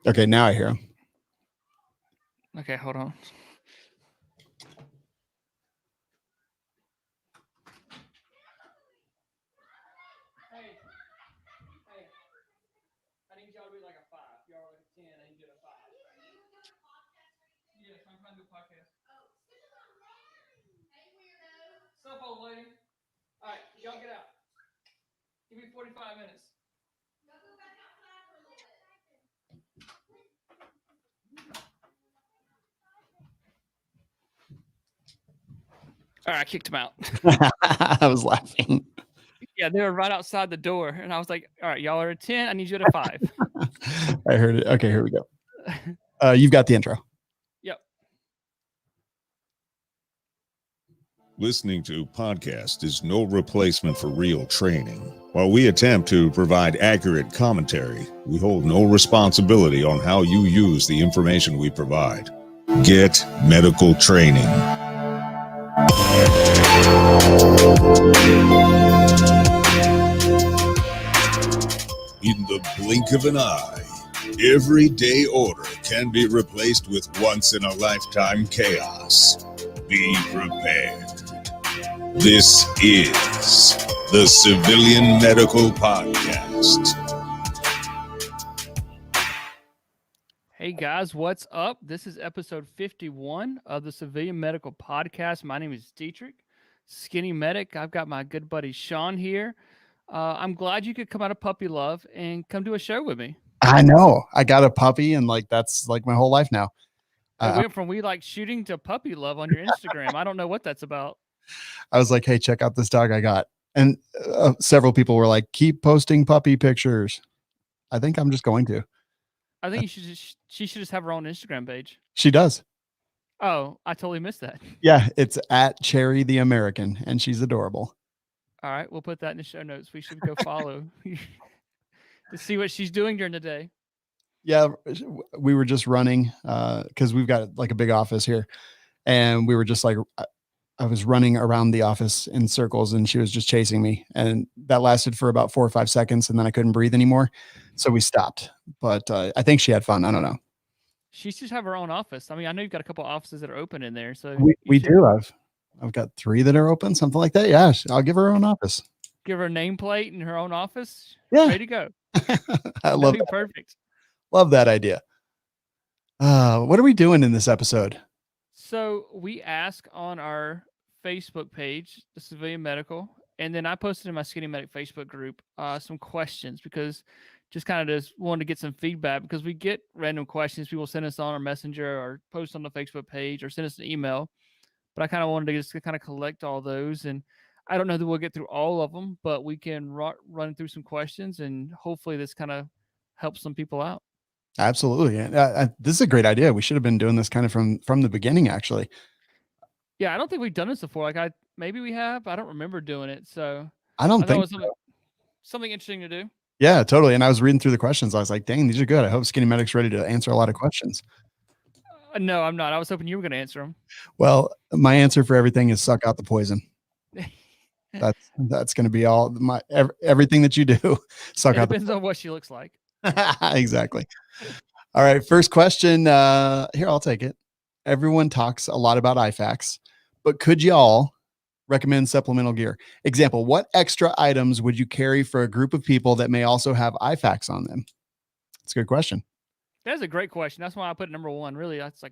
Okay, now I hear him. Okay, hold on. Hey, I need y'all to be like a 5. Y'all are like a 10. I need you to 5. Yes, I'm trying to do a podcast. Sup, old lady? All right, y'all get out. Give me 45 minutes. All right, I kicked him out. I was laughing. Yeah, they were right outside the door, and I was like, "All right, y'all are a 10. I need you at a 5." I heard it. Okay, here we go. You've got the intro. Yep. Listening to podcast is no replacement for real training. While we attempt to provide accurate commentary, we hold no responsibility on how you use the information we provide. Get medical training. In the blink of an eye, everyday order can be replaced with once-in-a-lifetime chaos. Be prepared. This is the Civilian Medical Podcast. Hey guys, what's up? This is episode 51 of the Civilian Medical Podcast. My name is Dietrich, Skinny Medic. I've got my good buddy Sean here. I'm glad you could come out of puppy love and come do a show with me. I know. I got a puppy, and like that's like my whole life now. It went from we like shooting to puppy love on your Instagram. I don't know what that's about. I was like, hey, check out this dog I got. And several people were like, keep posting puppy pictures. I think I'm just going to. I think she should just have her own Instagram page. She does. Oh, I totally missed that. Yeah, it's at Cherry the American, and she's adorable. All right, we'll put that in the show notes. We should go follow to see what she's doing during the day. Yeah, we were just running because we've got like a big office here, and we were just like, I was running around the office in circles, and she was just chasing me, and that lasted for about 4 or 5 seconds, and then I couldn't breathe anymore, so we stopped. But I think she had fun. I don't know. She should have her own office. I mean, I know you've got a couple offices that are open in there, so We do. I've got 3 that are open, something like that. Yeah, I'll give her her own office. Give her a nameplate in her own office. Yeah, ready to go. I love that. Perfect. Love that idea. What are we doing in this episode? So we ask on our Facebook page, the Civilian Medical, and then I posted in my Skinny Medic Facebook group some questions because just kind of just wanted to get some feedback because we get random questions. People send us on our messenger or post on the Facebook page or send us an email. But I kind of wanted to just kind of collect all those. And I don't know that we'll get through all of them, but we can run through some questions and hopefully this kind of helps some people out. Absolutely. This is a great idea. We should have been doing this kind of from the beginning, actually. Yeah, I don't think we've done this before. Like maybe we have. I don't remember doing it. So I don't think it was something interesting to do. Yeah, totally. And I was reading through the questions. I was like, dang, these are good. I hope Skinny Medic's ready to answer a lot of questions. No, I'm not. I was hoping you were going to answer them. Well, my answer for everything is suck out the poison. That's going to be all everything that you do. Suck out. Depends on what she looks like. Exactly. All right. First question. Here, I'll take it. Everyone talks a lot about IFAKs, but could y'all recommend supplemental gear? Example, what extra items would you carry for a group of people that may also have IFAKs on them? That's a good question. That's a great question. That's why I put number 1. Really, that's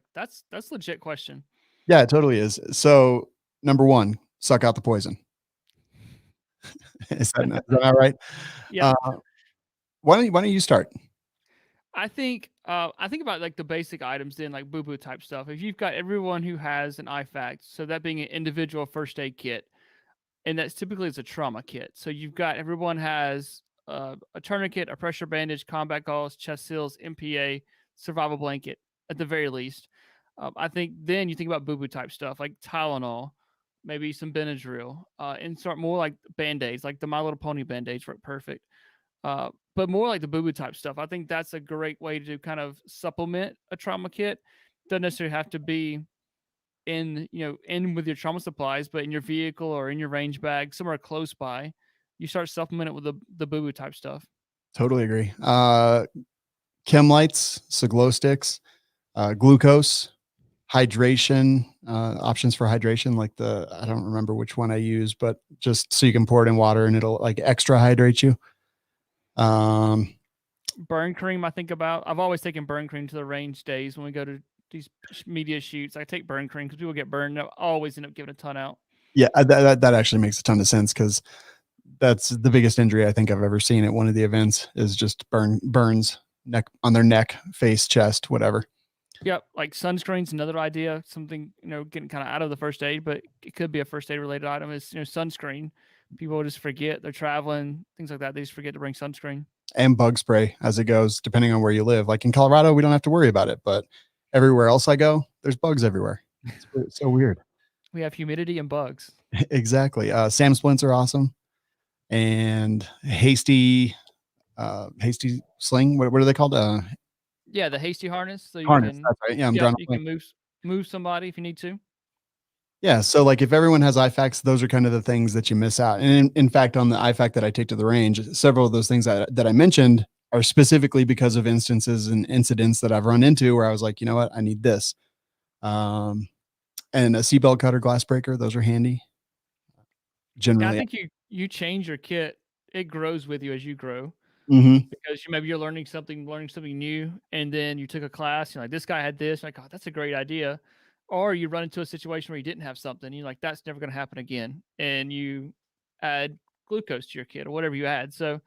legit question. Yeah, it totally is. So number 1, suck out the poison. Is that all right? Yeah. Why don't you start? I think about like the basic items then, like boo-boo type stuff. If you've got everyone who has an IFAK, so that being an individual first aid kit, and that's typically it's a trauma kit. So you've got everyone has a tourniquet, a pressure bandage, combat gauze, chest seals, MPA, survival blanket at the very least. I think then you think about boo-boo type stuff like Tylenol, maybe some Benadryl, and start more like Band-Aids, like the My Little Pony Band-Aids work perfect. But more like the boo-boo type stuff. I think that's a great way to kind of supplement a trauma kit. Doesn't necessarily have to be in with your trauma supplies, but in your vehicle or in your range bag, somewhere close by, you start supplementing it with the boo-boo type stuff. Totally agree. chem lights, so glow sticks, glucose, hydration, options for hydration, like I don't remember which one I use, but just so you can pour it in water and it'll like extra hydrate you. Burn cream, I think about. I've always taken burn cream to the range days when we go to these media shoots. I take burn cream because people get burned. I always end up giving a ton out. Yeah, that actually makes a ton of sense because that's the biggest injury I think I've ever seen at one of the events is just burns on their neck, face, chest, whatever. Yep, like sunscreen's another idea. Something getting kind of out of the first aid, but it could be a first aid related item. Is sunscreen. People just forget they're traveling, things like that. They just forget to bring sunscreen. And bug spray as it goes, depending on where you live. Like in Colorado, we don't have to worry about it, but everywhere else I go, there's bugs everywhere. It's so weird. We have humidity and bugs. Exactly. SAM splints are awesome, and hasty sling. What are they called? Yeah, the hasty harness. So you Harness. can, That's right. Yeah, I'm drawing. you can move somebody if you need to. Yeah. So like if everyone has IFAKs, those are kind of the things that you miss out. And in fact, on the IFAK that I take to the range, several of those things that I mentioned are specifically because of instances and incidents that I've run into where I was like, you know what, I need this. And a seatbelt cutter, glass breaker, those are handy. Generally. Yeah, I think you change your kit. It grows with you as you grow. Because maybe you're learning something new, and then you took a class, you're like, this guy had this, like, oh, that's a great idea. Or you run into a situation where you didn't have something, you're like, that's never going to happen again. And you add glucose to your kit or whatever you add. So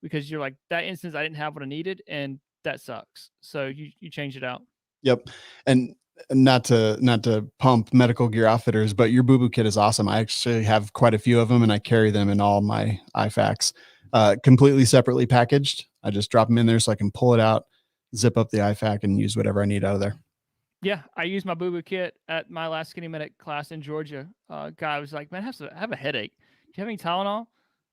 because you're like, that instance, I didn't have what I needed, and that sucks. So you change it out. Yep. And not to pump Medical Gear Outfitters, but your boo-boo kit is awesome. I actually have quite a few of them and I carry them in all my IFAKs, completely separately packaged. I just drop them in there so I can pull it out, zip up the IFAK and use whatever I need out of there. Yeah. I used my boo-boo kit at my last Skinny Medic class in Georgia. Guy was like, man, I have a headache. Do you have any Tylenol?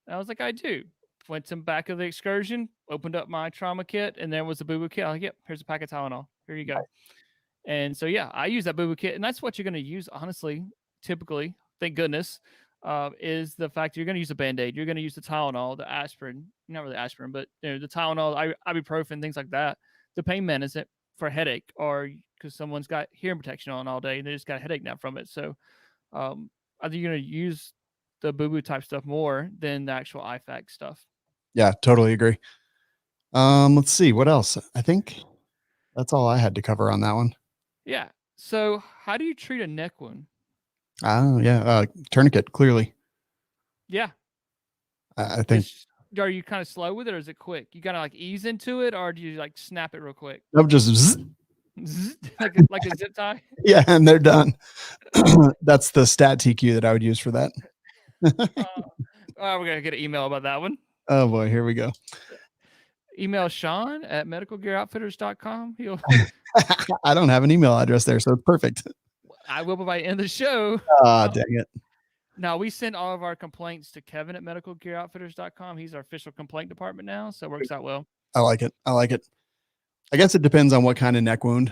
And I was like, I do. Went to the back of the excursion, opened up my trauma kit, and there was a boo-boo kit. I'm like, yep, here's a pack of Tylenol. Here you go. And so, yeah, I use that boo-boo kit, and that's what you're going to use, honestly, typically, thank goodness, is the fact you're going to use a Band-Aid. You're going to use the Tylenol, the aspirin, not really aspirin, but the Tylenol, ibuprofen, things like that. The pain medicine for a headache, or because someone's got hearing protection on all day and they just got a headache now from it. So I think you're going to use the boo-boo type stuff more than the actual IFAK stuff. Yeah, totally agree. Let's see what else. I think that's all I had to cover on that one. Yeah. So how do you treat a neck wound? Oh yeah. Tourniquet, clearly. Yeah. I think. Are you kind of slow with it, or is it quick? You gotta like ease into it, or do you like snap it real quick? I'm just like a zip tie. Yeah, and they're done. That's the stat TQ that I would use for that. We're gonna get an email about that one. Oh boy, here we go. Email Sean at medicalgearoutfitters.com. I don't have an email address there, so it's perfect. I will by the end of the show. Dang it. Now we send all of our complaints to Kevin at medicalgearoutfitters.com. He's our official complaint department now, so it works out well. I like it. I guess it depends on what kind of neck wound.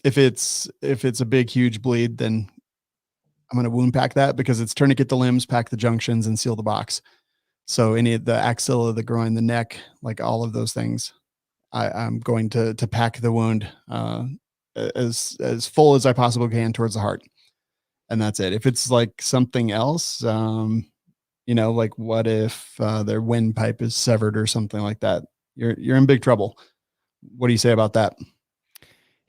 If it's a big, huge bleed, then I'm going to wound pack that because it's tourniquet the limbs, pack the junctions, and seal the box. So any of the axilla, the groin, the neck, like all of those things, I'm going to pack the wound as full as I possibly can towards the heart. And that's it. If it's like something else, like what if their windpipe is severed or something like that, you're in big trouble. What do you say about that?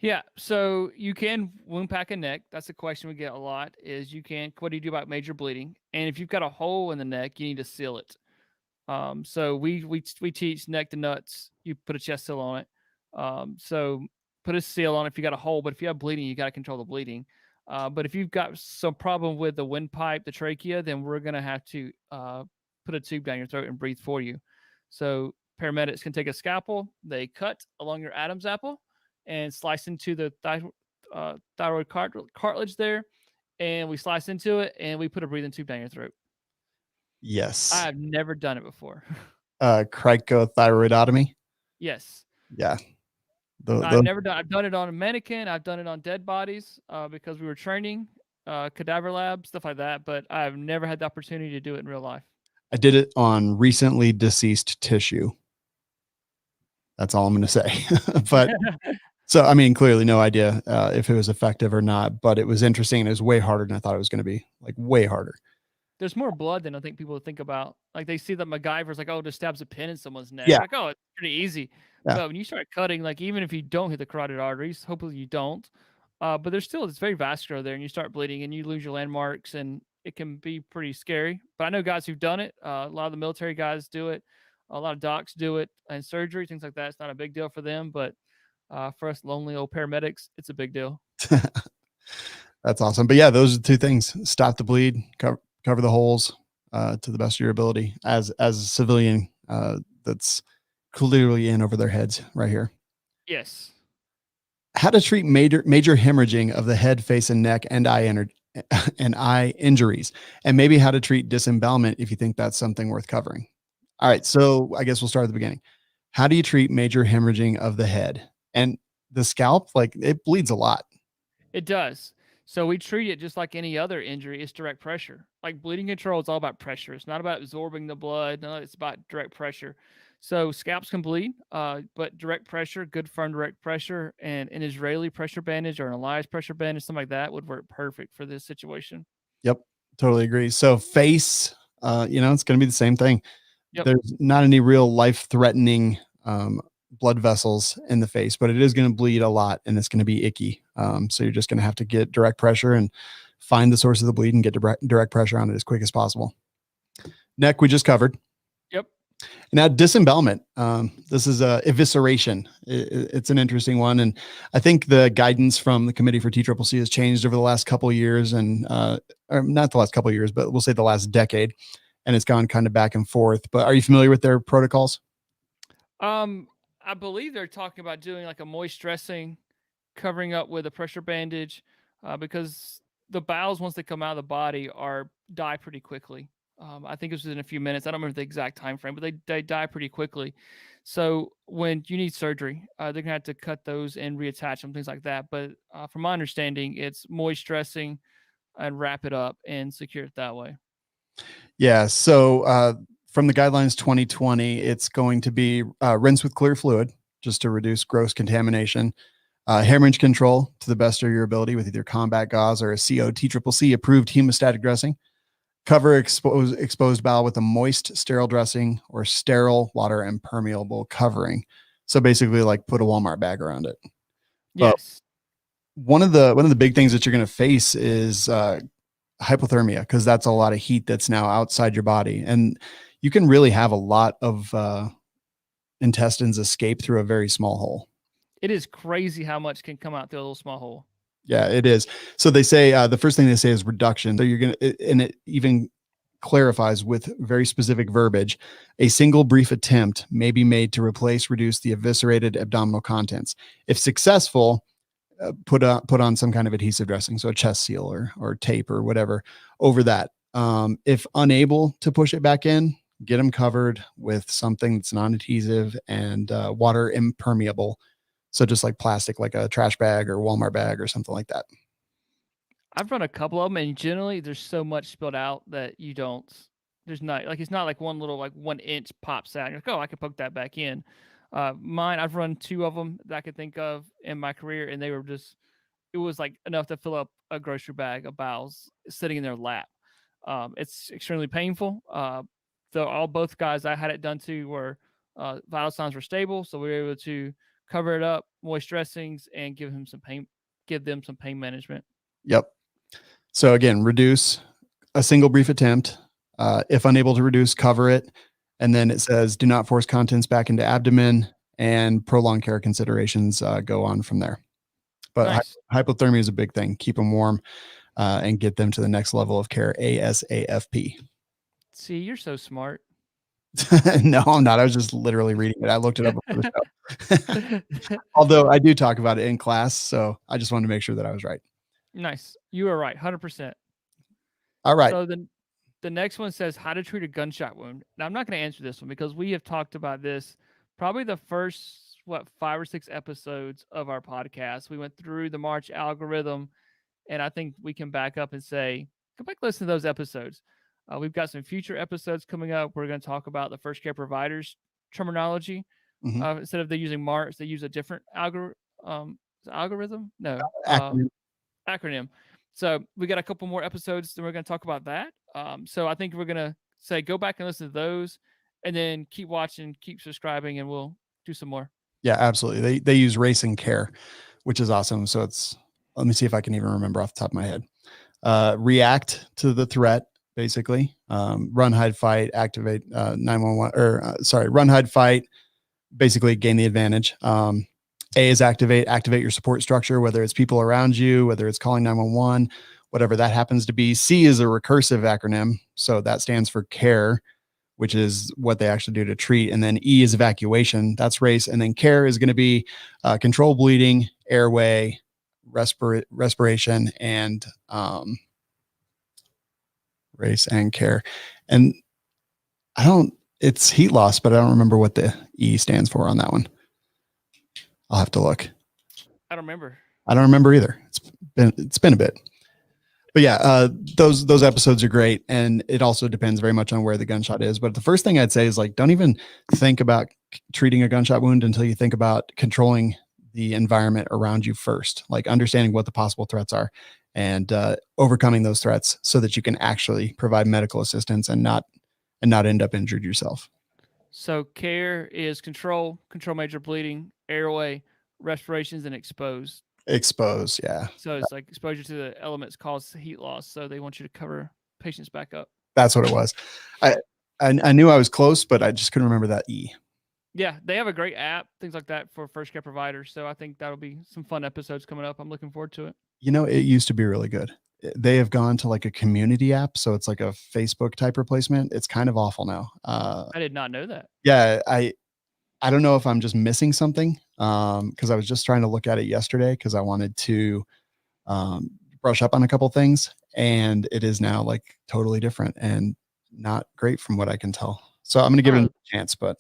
Yeah, so you can wound pack a neck. That's a question we get a lot is what do you do about major bleeding? And if you've got a hole in the neck, you need to seal it. So we teach neck to nuts. You put a chest seal on it. So put a seal on it if you got a hole, but if you have bleeding, you got to control the bleeding. But if you've got some problem with the windpipe, the trachea, then we're going to have to put a tube down your throat and breathe for you. So paramedics can take a scalpel, they cut along your Adam's apple and slice into the thyroid cartilage there. And we slice into it and we put a breathing tube down your throat. Yes. I've never done it before. Cricothyroidotomy. Yes. Yeah. I've never done. I've done it on a mannequin. I've done it on dead bodies because we were training, cadaver lab, stuff like that. But I've never had the opportunity to do it in real life. I did it on recently deceased tissue. That's all I'm going to say. But so, I mean, clearly no idea if it was effective or not, but it was interesting. And it was way harder than I thought it was going to be, like way harder. There's more blood than I think people think about. Like they see that MacGyver's like, oh, just stabs a pin in someone's neck. Yeah. Like, oh, it's pretty easy. Yeah. But when you start cutting, like even if you don't hit the carotid arteries, hopefully you don't. But there's still it's very vascular there, and you start bleeding, and you lose your landmarks, and it can be pretty scary. But I know guys who've done it. A lot of the military guys do it. A lot of docs do it, and surgery things like that. It's not a big deal for them, but for us lonely old paramedics, it's a big deal. That's awesome. But yeah, those are the two things: stop the bleed, cover the holes to the best of your ability. As a civilian, that's clearly in over their heads right here. Yes. How to treat major hemorrhaging of the head, face, and neck, and eye injuries, and maybe how to treat disembowelment if you think that's something worth covering. All right, so I guess we'll start at the beginning. How do you treat major hemorrhaging of the head and the scalp? Like it bleeds a lot. It does. So we treat it just like any other injury. It's direct pressure. Like bleeding control is all about pressure. It's not about absorbing the blood. No, it's about direct pressure. So scalps can bleed, but direct pressure, good firm direct pressure, and an Israeli pressure bandage or an Elias pressure bandage, something like that would work perfect for this situation. Yep, totally agree. So face, it's going to be the same thing. Yep. There's not any real life-threatening blood vessels in the face, but it is going to bleed a lot and it's going to be icky. So you're just going to have to get direct pressure and find the source of the bleed and get direct pressure on it as quick as possible. Neck, we just covered. Yep. Now, disembowelment. This is a evisceration. It's an interesting one. And I think the guidance from the Committee for TCCC has changed over the last couple of years and or not the last couple of years, but we'll say the last decade. And it's gone kind of back and forth. But are you familiar with their protocols? I believe they're talking about doing like a moist dressing, covering up with a pressure bandage, because the bowels, once they come out of the body, die pretty quickly. I think it was within a few minutes. I don't remember the exact time frame, but they die pretty quickly. So when you need surgery, they're gonna have to cut those and reattach them, things like that. But from my understanding, it's moist dressing and wrap it up and secure it that way. Yeah. So from the guidelines 2020, it's going to be rinse with clear fluid just to reduce gross contamination. Hemorrhage control to the best of your ability with either combat gauze or a COTCCC approved hemostatic dressing. Cover exposed bowel with a moist, sterile dressing or sterile, water impermeable covering. So basically, like put a Walmart bag around it. Yes. But one of the big things that you're going to face is hypothermia, because that's a lot of heat that's now outside your body, and you can really have a lot of intestines escape through a very small hole. It is crazy how much can come out through a little small hole. Yeah, it is. So they say the first thing they say is reduction. So you're going to, and it even clarifies with very specific verbiage, a single brief attempt may be made to reduce the eviscerated abdominal contents. If successful, put on some kind of adhesive dressing, so a chest seal or tape or whatever over that. If unable to push it back in, get them covered with something that's non-adhesive and water impermeable. So just like plastic, like a trash bag or Walmart bag or something like that. I've run a couple of them, and generally there's so much spilled out that there's not like, it's not like one little like 1 inch pops out. You're like, oh, I can poke that back in. Mine, I've run 2 of them that I could think of in my career, and it was like enough to fill up a grocery bag of bowels sitting in their lap. It's extremely painful. Both guys I had it done to were vital signs were stable, so we were able to cover it up, moist dressings, and give them some pain management. Yep. So again, reduce a single brief attempt. If unable to reduce, cover it. And then it says, do not force contents back into abdomen, and prolonged care considerations go on from there. But Nice. Hypothermia is a big thing. Keep them warm and get them to the next level of care ASAP. See, you're so smart. No, I'm not. I was just literally reading it. I looked it up before the show. Although I do talk about it in class, so I just wanted to make sure that I was right. Nice. You are right, 100%. All right. So the next one says how to treat a gunshot wound. Now I'm not going to answer this one because we have talked about this probably the first 5 or 6 episodes of our podcast. We went through the March algorithm, and I think we can back up and say, go back, listen to those episodes. We've got some future episodes coming up. We're going to talk about the first care providers terminology. Instead of they using March, they use a different algorithm. No, Acronym. acronym. So we got a couple more episodes, then we're going to talk about that. So I think we're going to say go back and listen to those, and then keep watching, keep subscribing, and we'll do some more. Yeah, absolutely. They use race and care, which is awesome. So it's, let me see if I can even remember off the top of my head. React to the threat, basically. Run, hide, fight, activate 911, or run, hide, fight, basically gain the advantage. A is activate your support structure, whether it's people around you, whether it's calling 911, whatever that happens to be. C is a recursive acronym. So that stands for care, which is what they actually do to treat. And then E is evacuation. That's race. And then care is going to be control bleeding, airway, respiration, and race and care. And it's heat loss, but I don't remember what the E stands for on that one. I'll have to look. I don't remember. I don't remember either. It's been a bit. But yeah, those episodes are great. And it also depends very much on where the gunshot is. But the first thing I'd say is, like, don't even think about treating a gunshot wound until you think about controlling the environment around you first, like understanding what the possible threats are and overcoming those threats so that you can actually provide medical assistance and not end up injured yourself. So care is control major bleeding, airway, respirations, and expose. Expose, yeah. So it's like exposure to the elements cause heat loss. So they want you to cover patients back up. That's what it was. I knew I was close, but I just couldn't remember that E. Yeah, they have a great app, things like that for first care providers. So I think that'll be some fun episodes coming up. I'm looking forward to it. You know, it used to be really good. They have gone to like a community app, so it's like a Facebook type replacement. It's kind of awful now. I did not know that. Yeah, I don't know if I'm just missing something, because I was just trying to look at it yesterday because I wanted to brush up on a couple things, and it is now like totally different and not great from what I can tell. So I'm going to give it a chance, but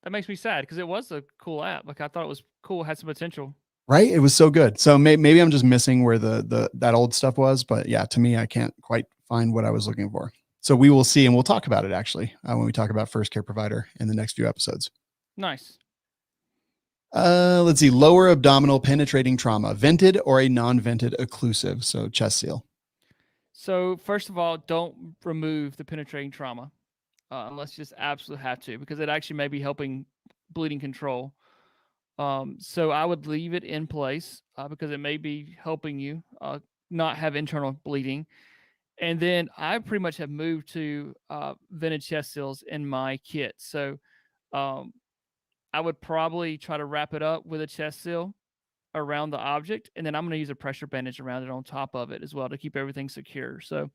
that makes me sad because it was a cool app. Like, I thought it was cool, had some potential. Right, it was so good. So maybe I'm just missing where that old stuff was, but yeah, to me, I can't quite find what I was looking for. So we will see, and we'll talk about it actually when we talk about first care provider in the next few episodes. Nice. Let's see. Lower abdominal penetrating trauma, vented or a non-vented occlusive. So chest seal. So first of all, don't remove the penetrating trauma unless you just absolutely have to, because it actually may be helping bleeding control. So I would leave it in place because it may be helping you not have internal bleeding. And then I pretty much have moved to vented chest seals in my kit. So I would probably try to wrap it up with a chest seal around the object, and then I'm going to use a pressure bandage around it on top of it as well to keep everything secure. So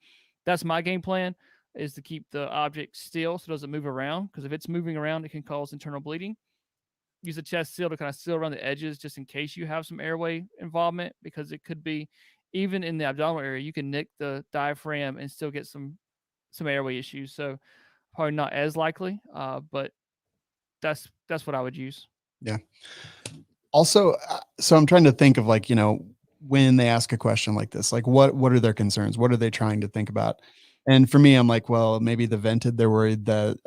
that's my game plan, is to keep the object still so it doesn't move around, because if it's moving around, it can cause internal bleeding. Use a chest seal to kind of seal around the edges just in case you have some airway involvement, because it could be, even in the abdominal area, you can nick the diaphragm and still get some airway issues. So probably not as likely, but that's what I would use. Yeah. Also, so I'm trying to think of, like, you know, when they ask a question like this, like what are their concerns? What are they trying to think about? And for me, I'm like, well, maybe the vented, they're worried that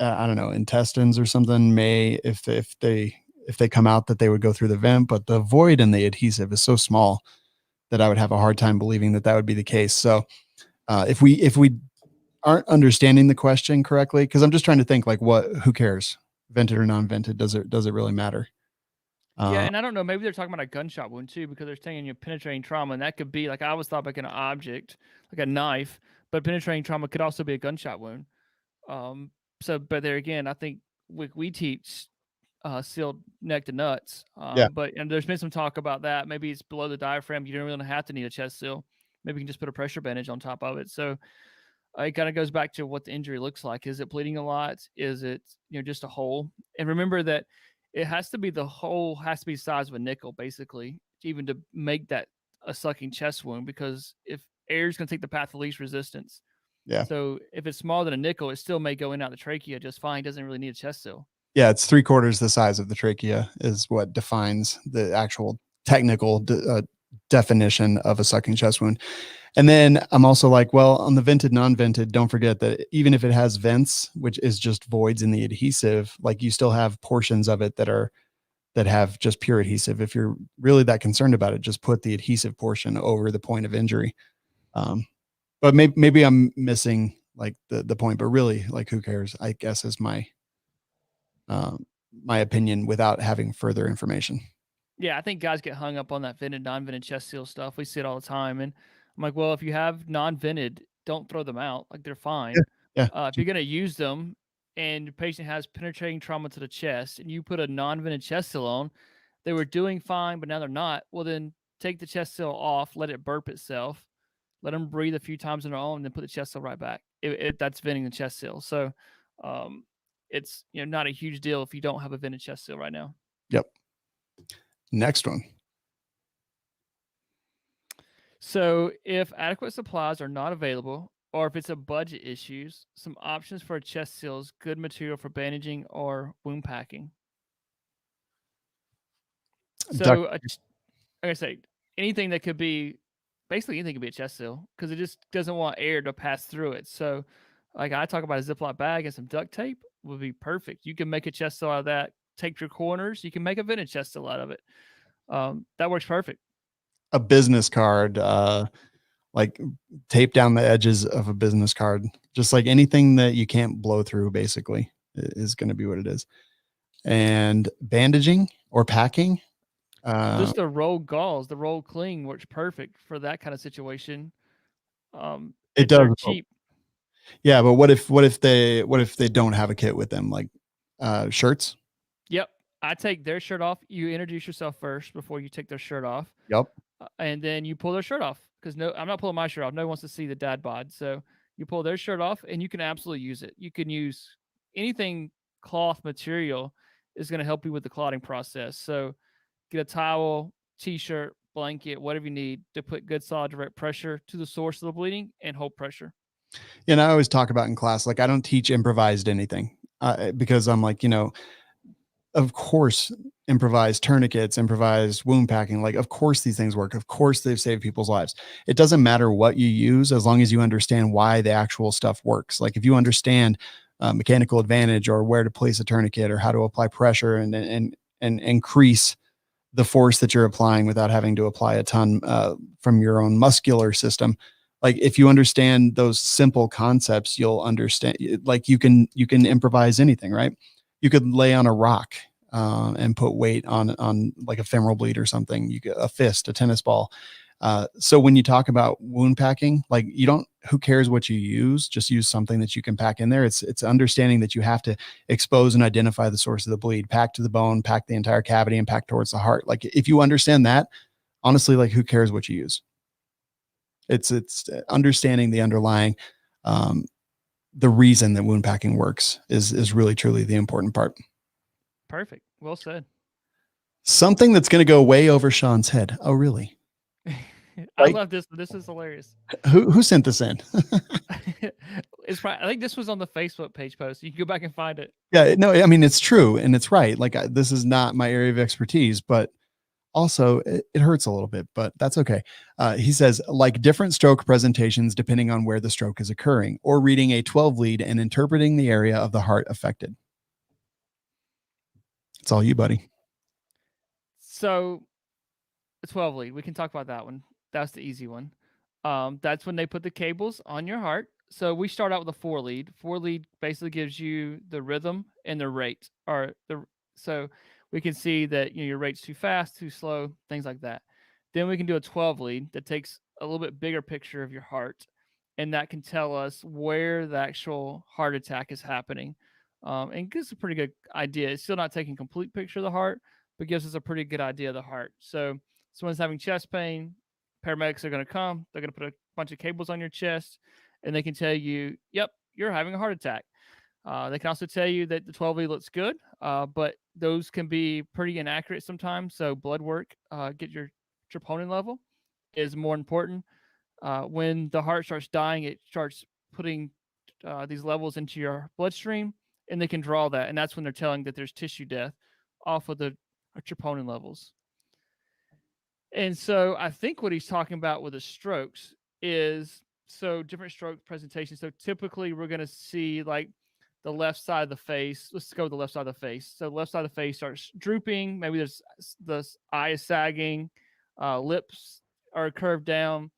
I don't know, intestines or something may, if they come out, that they would go through the vent, but the void in the adhesive is so small that I would have a hard time believing that would be the case. So if we aren't understanding the question correctly, because I'm just trying to think, like, who cares, vented or non-vented? Does it really matter? Yeah, and I don't know, maybe they're talking about a gunshot wound too, because they're saying you penetrating trauma, and that could be, like, I always thought like an object, like a knife, but penetrating trauma could also be a gunshot wound. So, but there again, I think we teach sealed neck to nuts. But there's been some talk about that. Maybe it's below the diaphragm. You don't really have to need a chest seal. Maybe you can just put a pressure bandage on top of it. So it kind of goes back to what the injury looks like. Is it bleeding a lot? Is it, just a hole? And remember that it has to be, the hole has to be the size of a nickel, basically, even to make that a sucking chest wound, because if air is going to take the path of least resistance. Yeah. So if it's smaller than a nickel, it still may go in and out the trachea just fine. Doesn't really need a chest seal. Yeah, it's 3/4 the size of the trachea is what defines the actual technical definition of a sucking chest wound. And then I'm also like, well, on the vented, non-vented, don't forget that even if it has vents, which is just voids in the adhesive, like you still have portions of it that have just pure adhesive. If you're really that concerned about it, just put the adhesive portion over the point of injury. But maybe I'm missing like the point, but really, like, who cares? I guess is my opinion without having further information. Yeah, I think guys get hung up on that vented, non-vented chest seal stuff. We see it all the time, and I'm like, well, if you have non-vented, don't throw them out. Like they're Yeah. fine. Yeah. If you're gonna use them, and the patient has penetrating trauma to the chest, and you put a non-vented chest seal on, they were doing fine, but now they're not. Well, then take the chest seal off, let it burp itself, let them breathe a few times on their own, and then put the chest seal right back. That's venting the chest seal. So, um, it's not a huge deal if you don't have a vented chest seal right now. Yep. Next one. So, if adequate supplies are not available, or if it's a budget issues, some options for a chest seal is good material for bandaging or wound packing. Duct So, like I say, anything that could be basically anything could be a chest seal because it just doesn't want air to pass through it. So, like I talk about a Ziploc bag and some duct tape would be perfect. You can make a chest seal out of that. Take your corners. You can make a vented chest seal out of it. That works perfect. a business card, like tape down the edges of a business card, just like anything that you can't blow through basically is going to be what it is. And bandaging or packing. Just the rolled gauze, the rolled cling works perfect for that kind of situation. It They're does. cheap. Yeah. But what if they don't have a kit with them, like shirts? Yep. I take their shirt off. You introduce yourself first before you take their shirt off. Yep. And then you pull their shirt off because I'm not pulling my shirt off. No one wants to see the dad bod. So you pull their shirt off and you can absolutely use it. You can use anything cloth material is going to help you with the clotting process. So get a towel, t-shirt, blanket, whatever you need to put good solid direct pressure to the source of the bleeding and hold pressure. And I always talk about in class, like I don't teach improvised anything because I'm like, of course, improvised tourniquets, improvised wound packing, like, of course these things work. Of course they've saved people's lives. It doesn't matter what you use as long as you understand why the actual stuff works. Like if you understand mechanical advantage or where to place a tourniquet or how to apply pressure and increase the force that you're applying without having to apply a ton from your own muscular system. Like if you understand those simple concepts, you'll understand, like you can improvise anything, right? You could lay on a rock and put weight on like a femoral bleed or something. You could a fist, a tennis ball. So when you talk about wound packing, like who cares what you use? Just use something that you can pack in there. It's understanding that you have to expose and identify the source of the bleed, pack to the bone, pack the entire cavity, and pack towards the heart. Like if you understand that, honestly, like who cares what you use? It's understanding the underlying, the reason that wound packing works is really truly the important part. Perfect. Well said. Something that's going to go way over Sean's head. Oh, really? I love this. This is hilarious. Who sent this in? It's probably, I think this was on the Facebook page post. You can go back and find it. Yeah, no, I mean, it's true and it's right. Like this is not my area of expertise, but also it hurts a little bit, but that's okay. He says, like different stroke presentations, depending on where the stroke is occurring, or reading a 12 lead and interpreting the area of the heart affected. It's all you, buddy. So the 12 lead, we can talk about that one. That's the easy one. That's when they put the cables on your heart. So we start out with a 4 lead. 4 lead basically gives you the rhythm and the rate, so we can see that your rate's too fast, too slow, things like that. Then we can do a 12 lead that takes a little bit bigger picture of your heart, and that can tell us where the actual heart attack is happening, and gives a pretty good idea. It's still not taking complete picture of the heart, but gives us a pretty good idea of the heart. So someone's having chest pain, paramedics are going to come. They're going to put a bunch of cables on your chest, and they can tell you, "Yep, you're having a heart attack." They can also tell you that the 12 lead looks good, but those can be pretty inaccurate sometimes. So blood work, get your troponin level is more important. When the heart starts dying, it starts putting these levels into your bloodstream, and they can draw that. And that's when they're telling that there's tissue death off of the troponin levels. And so I think what he's talking about with the strokes is so different stroke presentation. So typically we're going to see like the left side of the face. Let's go with the left side of the face. So the left side of the face starts drooping. Maybe the eye is sagging, lips are curved down.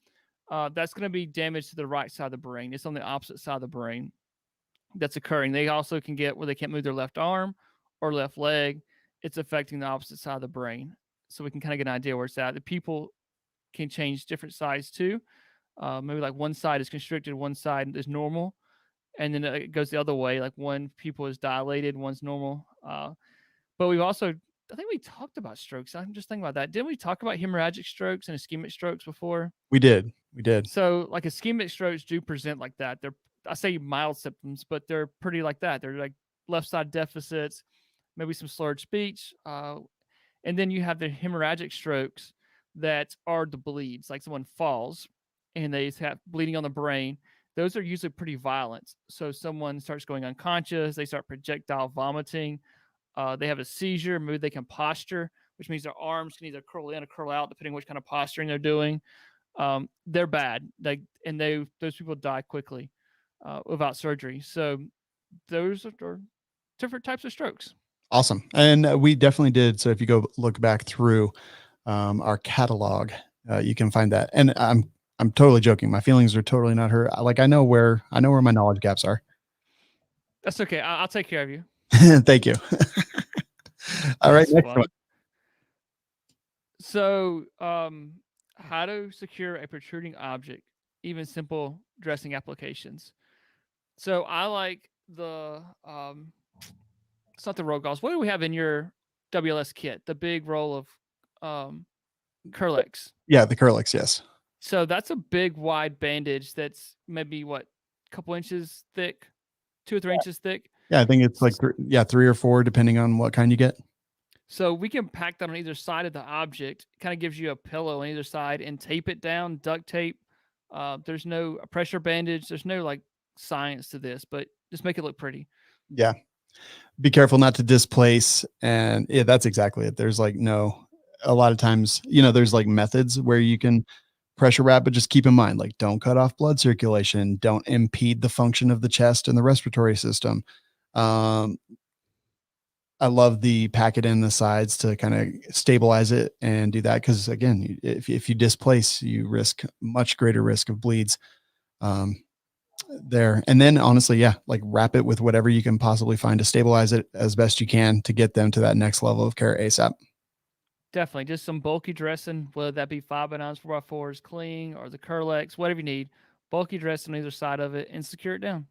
That's going to be damage to the right side of the brain. It's on the opposite side of the brain that's occurring. They also can get where they can't move their left arm or left leg. It's affecting the opposite side of the brain. So we can kind of get an idea where it's at. The people can change different sides too. Maybe like one side is constricted, one side is normal, and then it goes the other way. Like one pupil is dilated, one's normal. But we've also, I think we talked about strokes. I'm just thinking about that. Didn't we talk about hemorrhagic strokes and ischemic strokes before? We did. We did. So like ischemic strokes do present like that. They're, I say mild symptoms, but they're pretty like that. They're like left side deficits, maybe some slurred speech. And then you have the hemorrhagic strokes that are the bleeds, like someone falls and they have bleeding on the brain. Those are usually pretty violent. So someone starts going unconscious, they start projectile vomiting, they have a seizure, maybe they can posture, which means their arms can either curl in or curl out, depending which kind of posturing they're doing. They're bad. Those people die quickly without surgery. So those are different types of strokes. Awesome. And we definitely did. So if you go look back through our catalog, you can find that. And I'm totally joking. My feelings are totally not hurt. Like I know where my knowledge gaps are. That's okay. I'll take care of you. Thank you. All right. That's Next fun. one. So, how to secure a protruding object, even simple dressing applications. So I like the it's not the Rogalls. What do we have in your WLS kit? The big roll of Kerlix. Yeah, the Kerlix, yes. So that's a big wide bandage that's maybe what, a couple inches thick, 2 or 3 inches thick. Yeah, I think it's like 3 or 4, depending on what kind you get. So we can pack that on either side of the object. Kind of gives you a pillow on either side and tape it down, duct tape. There's no pressure bandage. There's no like science to this, but just make it look pretty. Yeah. Be careful not to displace. And yeah, that's exactly it. There's like a lot of times, there's like methods where you can pressure wrap, but just keep in mind, like don't cut off blood circulation. Don't impede the function of the chest and the respiratory system. I love the packet in the sides to kind of stabilize it and do that. Because again, if you displace, you risk much greater risk of bleeds there. And then honestly, yeah, like wrap it with whatever you can possibly find to stabilize it as best you can to get them to that next level of care ASAP. Definitely. Just some bulky dressing, whether that be 5x9s, 4x4s, clean, or the Kerlix, whatever you need. Bulky dressing on either side of it and secure it down.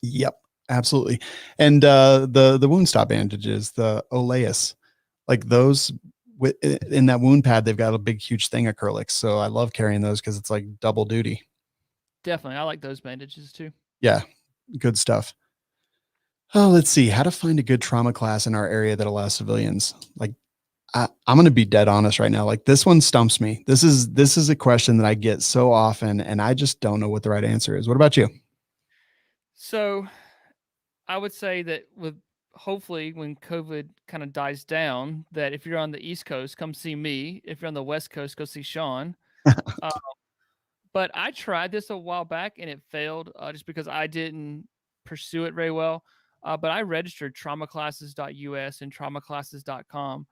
Yep. Absolutely. And the wound stop bandages, the Oleus, like those in that wound pad, they've got a big, huge thing of Kerlix. So I love carrying those because it's like double duty. Definitely. I like those bandages too. Yeah. Good stuff. Oh, let's see how to find a good trauma class in our area that allows civilians. Like I'm going to be dead honest right now. Like this one stumps me. This is a question that I get so often and I just don't know what the right answer is. What about you? So I would say that with hopefully when COVID kind of dies down, that if you're on the East Coast, come see me. If you're on the West Coast, go see Sean. But I tried this a while back and it failed just because I didn't pursue it very well. But I registered traumaclasses.us and traumaclasses.com.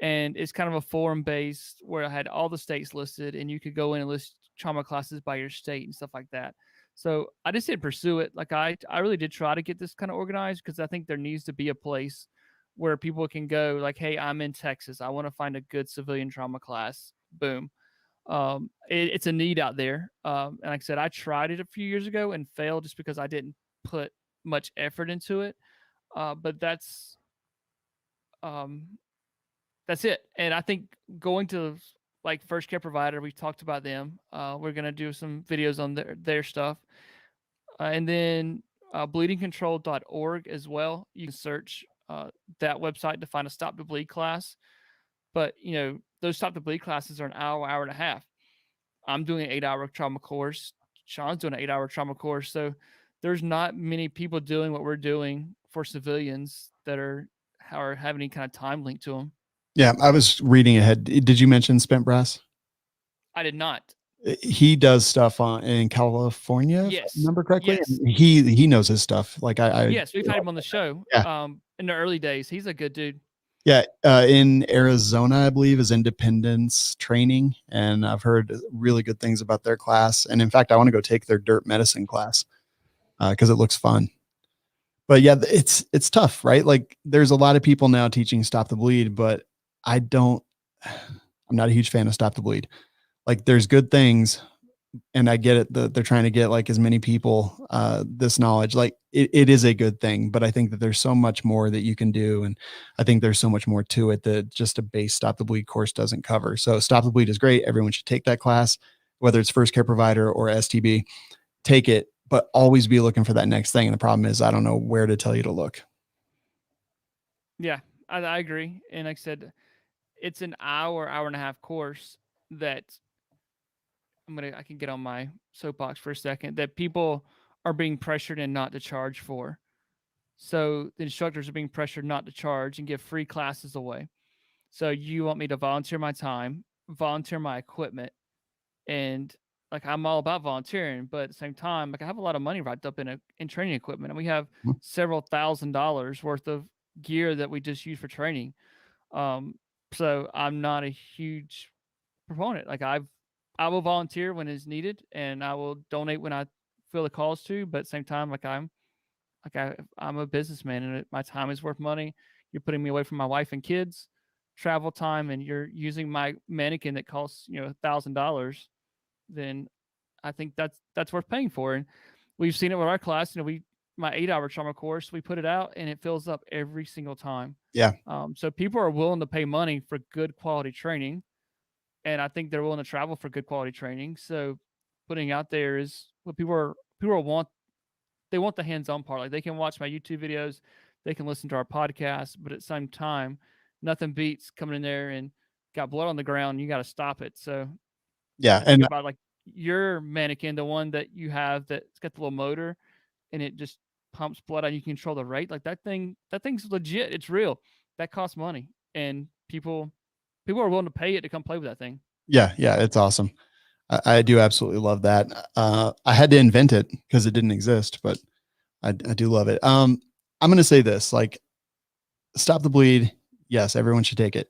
And it's kind of a forum based where I had all the states listed and you could go in and list trauma classes by your state and stuff like that. So I just didn't pursue it. Like I really did try to get this kind of organized because I think there needs to be a place where people can go like, hey, I'm in Texas. I want to find a good civilian trauma class. Boom. It's a need out there. And like I said, I tried it a few years ago and failed just because I didn't put much effort into it. But that's it. And I think going to like First Care Provider, we talked about them. We're going to do some videos on their stuff. And then bleedingcontrol.org as well. You can search that website to find a Stop the Bleed class. But, those Stop the Bleed classes are an hour, hour and a half. I'm doing an 8-hour trauma course. Sean's doing an 8-hour trauma course. So there's not many people doing what we're doing for civilians that are have any kind of time linked to them. Yeah, I was reading ahead. Did you mention spent brass? I did not. He does stuff in California, if I Yes. remember correctly. Yes. And he knows his stuff. Like Yes, we've had him on the show. Yeah. In the early days. He's a good dude. Yeah, in Arizona, I believe, is Independence Training, and I've heard really good things about their class. And in fact, I want to go take their dirt medicine class because it looks fun. But yeah, it's tough, right? Like, there's a lot of people now teaching Stop the Bleed, but I don't. I'm not a huge fan of Stop the Bleed. Like, there's good things, and I get it that they're trying to get like as many people this knowledge. Like, it is a good thing, but I think that there's so much more that you can do, and I think there's so much more to it that just a base Stop the Bleed course doesn't cover. So Stop the Bleed is great. Everyone should take that class, whether it's first care provider or STB. Take it, but always be looking for that next thing. And the problem is I don't know where to tell you to look. Yeah, I agree. And like I said, it's an hour and a half course that I can get on my soapbox for a second, that people are being pressured and not to charge for. So the instructors are being pressured not to charge and give free classes away. So you want me to volunteer my time, volunteer my equipment, and like I'm all about volunteering, but at the same time, like I have a lot of money wrapped up in training equipment, and we have Mhm. several $1,000s worth of gear that we just use for training. Um, so I'm not a huge proponent. I will volunteer when it's needed, and I will donate when I feel the calls to. But at the same time, I'm a businessman, and my time is worth money. You're putting me away from my wife and kids, travel time, and you're using my mannequin that costs $1,000. Then I think that's worth paying for. And we've seen it with our class. My 8-hour trauma course, we put it out, and it fills up every single time. Yeah. So people are willing to pay money for good quality training, and I think they're willing to travel for good quality training. So putting out there is what people want. They want the hands-on part. Like, they can watch my YouTube videos, they can listen to our podcast, but at the same time, nothing beats coming in there and got blood on the ground. You got to stop it. So Yeah. I think And about like your mannequin, the one that you have that's got the little motor and it just pumps blood out. You can control the rate. Like that thing's legit. It's real. That costs money, and people are willing to pay it to come play with that thing. yeah, yeah, it's awesome. I do absolutely love that. I had to invent it because it didn't exist, but I do love it. I'm going to say this, like, Stop the Bleed. Yes, everyone should take it.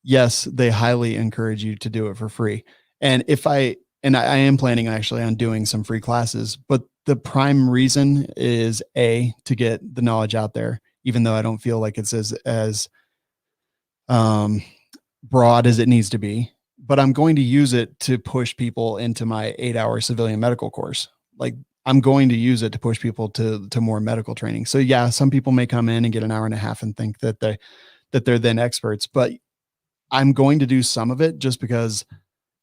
Yes, they highly encourage you to do it for free. And I am planning actually on doing some free classes, but the prime reason is to get the knowledge out there, even though I don't feel like it's as um, broad as it needs to be. But I'm going to use it to push people into my 8-hour civilian medical course. Like, I'm going to use it to push people to more medical training. So yeah, some people may come in and get an hour and a half and think that they're then experts, but I'm going to do some of it just because,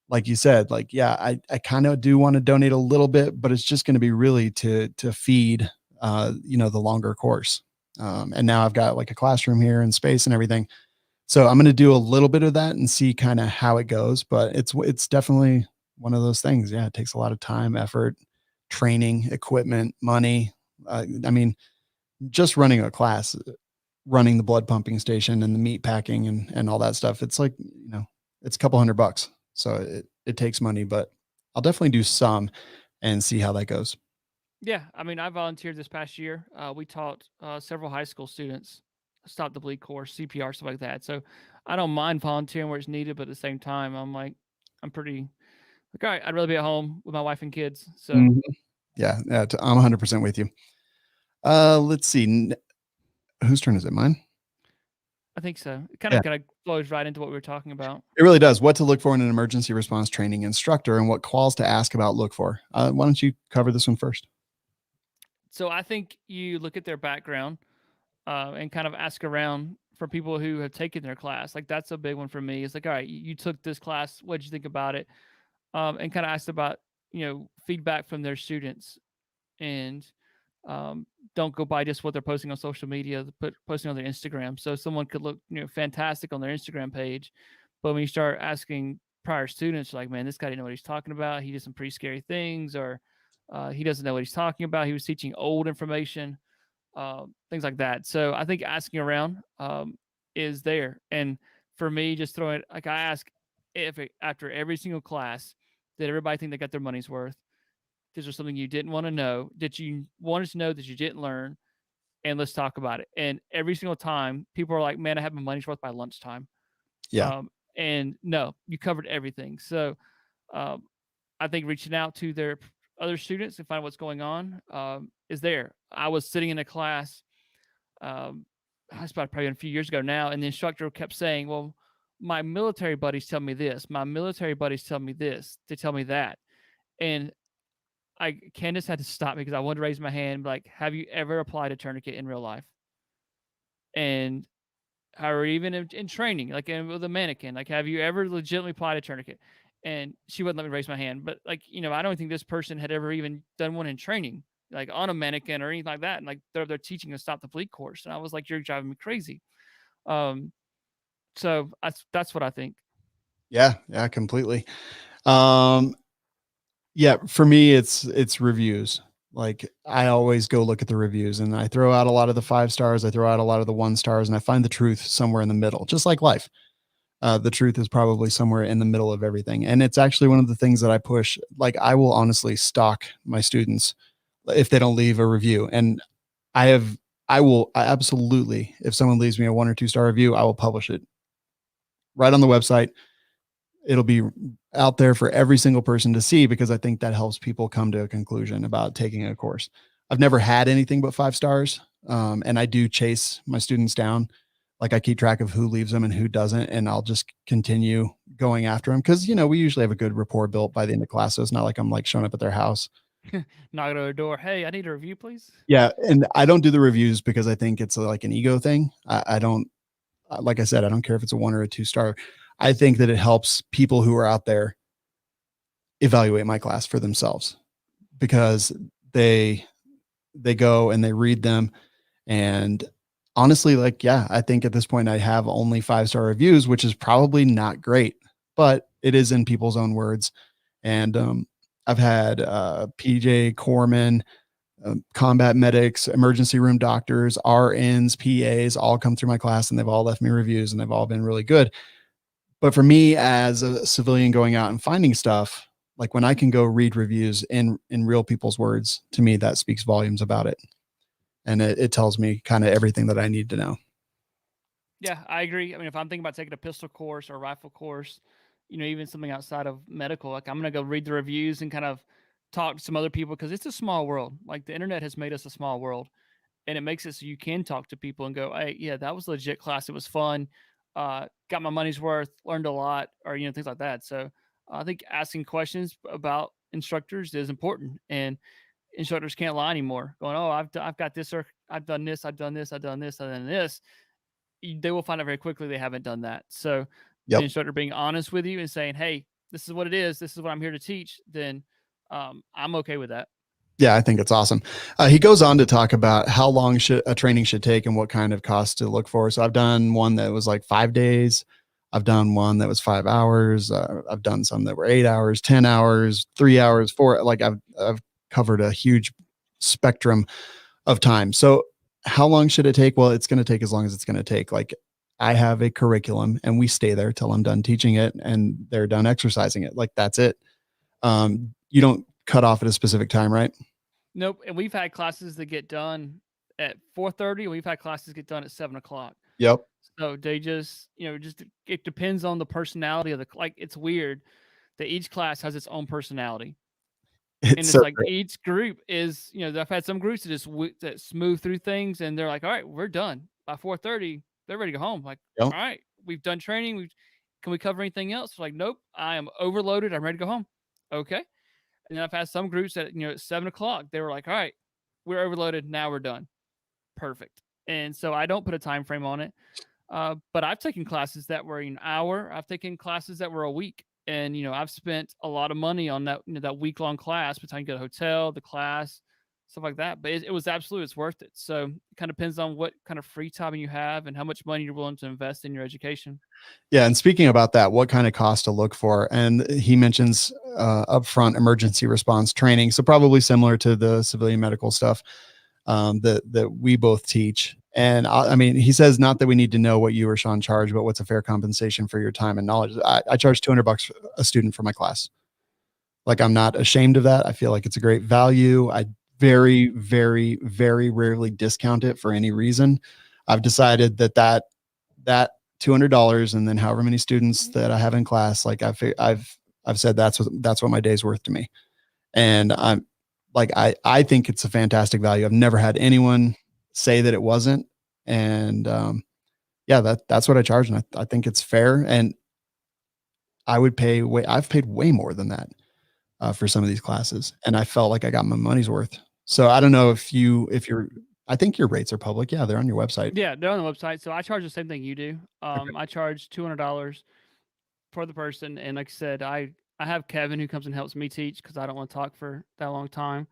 like you said, like, yeah, I kind of do want to donate a little bit, but it's just going to be really to feed, the longer course. And now I've got like a classroom here and space and everything. So I'm going to do a little bit of that and see kind of how it goes, but it's definitely one of those things. Yeah. It takes a lot of time, effort, training, equipment, money. I mean, just running a class, running the blood pumping station and the meat packing and all that stuff. It's like, it's a couple $100. So it takes money, but I'll definitely do some and see how that goes. Yeah, I mean, I volunteered this past year. We taught several high school students Stop the Bleed course, CPR, stuff like that. So I don't mind volunteering where it's needed, but at the same time, I'm pretty like, all right, I'd rather be at home with my wife and kids. So Mhm. Yeah, I'm 100% with you. Let's see. Whose turn is it? Mine? I think so. It kind Yeah, of flows right into what we were talking about. it really does. What to look for in an emergency response training instructor and what calls to ask about look for. Why don't you cover this one first? So I think you look at their background and kind of ask around for people who have taken their class. Like, that's a big one for me. It's like, all right, you took this class. What did you think about it? And kind of asked about feedback from their students, and don't go by just what they're posting on social media, posting on their Instagram. So someone could look fantastic on their Instagram page, but when you start asking prior students, like, man, this guy didn't know what he's talking about. He did some pretty scary things, or he doesn't know what he's talking about. He was teaching old information, things like that. So I think asking around is there. And for me, just throwing it, like, I ask if after every single class, Did everybody think they got their money's worth? Is there something you didn't want to know that you wanted to know that you didn't learn? And let's talk about it. And every single time, people are like, "Man, I have my money's worth by lunchtime." Yeah. And no, you covered everything. So um, I think reaching out to their other students and find what's going on is there. I was sitting in a class, it's about probably a few years ago now, and the instructor kept saying, "Well, my military buddies tell me this. My military buddies tell me this. They tell me that." And Candace had to stop me because I wanted to raise my hand, and be like, "Have you ever applied a tourniquet in real life?" And or even in training, like with a mannequin, like, have you ever legitimately applied a tourniquet? And she wouldn't let me raise my hand. But like, I don't think this person had ever even done one in training, like on a mannequin or anything like that. And like they're teaching a stop the bleed course. And I was like, you're driving me crazy. Um, so that's what I think. Yeah. Yeah. Completely. Um, yeah, for me, it's reviews. Like I always go look at the reviews and I throw out a lot of the 5 stars. I throw out a lot of the 1 stars and I find the truth somewhere in the middle, just like life. The truth is probably somewhere in the middle of everything. And it's actually one of the things that I push. Like I will honestly stalk my students if they don't leave a review. And I absolutely, if someone leaves me a 1 or 2 star review, I will publish it right on the website. It'll be out there for every single person to see because I think that helps people come to a conclusion about taking a course. I've never had anything but 5 stars. And I do chase my students down. Like I keep track of who leaves them and who doesn't. And I'll just continue going after them. Cause we usually have a good rapport built by the end of class. So it's not like I'm like showing up at their house. Knocking on the door. Hey, I need a review, please. Yeah. And I don't do the reviews because I think it's like an ego thing. I don't, like I said, I don't care if it's a 1 or a 2 star. I think that it helps people who are out there evaluate my class for themselves because they go and they read them. And honestly, like, yeah, I think at this point I have only 5 star reviews, which is probably not great, but it is in people's own words. And I've had PJ corpsmen, combat medics, emergency room doctors, RNs, PAs all come through my class and they've all left me reviews and they've all been really good. But for me as a civilian going out and finding stuff, like when I can go read reviews in real people's words, to me, that speaks volumes about it. And it tells me kind of everything that I need to know. Yeah, I agree. I mean, if I'm thinking about taking a pistol course or a rifle course, even something outside of medical, like I'm going to go read the reviews and kind of talk to some other people because it's a small world. Like the internet has made us a small world and it makes it so you can talk to people and go, "Hey, yeah, that was a legit class. It was fun. Got my money's worth, learned a lot," or, things like that. So I think asking questions about instructors is important, and instructors can't lie anymore. Going, "Oh, I've got this, or I've done this, I've done this, I've done this, I've done this." They will find out very quickly they haven't done that. So the Yep. instructor being honest with you and saying, "Hey, this is what it is. This is what I'm here to teach," then I'm okay with that. Yeah, I think it's awesome. He goes on to talk about how long a training should take and what kind of costs to look for. So I've done one that was like 5 days. I've done one that was 5 hours. I've done some that were 8 hours, 10 hours, 3 hours, 4. Like I've covered a huge spectrum of time. So how long should it take? Well, it's going to take as long as it's going to take. Like I have a curriculum and we stay there till I'm done teaching it and they're done exercising it. Like that's it. You don't cut off at a specific time, right? Nope. And we've had classes that get done at 4:30. We've had classes get done at 7:00. Yep. So they just, it depends on the personality of like, it's weird that each class has its own personality. And it's so like great. each group is, I've had some groups that just that smooth through things and they're like, "All right, we're done by 4:30. They're ready to go home." Like, Yep. "All right, we've done training. Can we cover anything else?" Like, "Nope, I am overloaded. I'm ready to go home." Okay. And then I've had some groups that, at 7:00, they were like, "All right, we're overloaded. Now we're done." Perfect. And so I don't put a time frame on it. But I've taken classes that were an hour. I've taken classes that were a week. And, I've spent a lot of money on that, that week-long class between the hotel, the class, stuff like that. But it was absolutely, it's worth it. So it kind of depends on what kind of free time you have and how much money you're willing to invest in your education. Yeah. And speaking about that, what kind of cost to look for? And he mentions upfront emergency response training. So probably similar to the civilian medical stuff that we both teach. And I mean, he says not that we need to know what you or Sean charge, but what's a fair compensation for your time and knowledge. I charge $200 a student for my class. Like, I'm not ashamed of that. I feel like it's a great value. I very, very, very rarely discount it for any reason. I've decided that $200 and then however many students that I have in class, like I've said that's what my day's worth to me. And I'm like, I think it's a fantastic value. I've never had anyone say that it wasn't. And yeah, that's what I charge. And I think it's fair. And I've paid way more than that for some of these classes. And I felt like I got my money's worth. So I don't know I think your rates are public. Yeah, they're on your website. Yeah, they're on the website. So I charge the same thing you do. Okay. I charge $200 for the person, and like I said, I have Kevin who comes and helps me teach because I don't want to talk for that long time.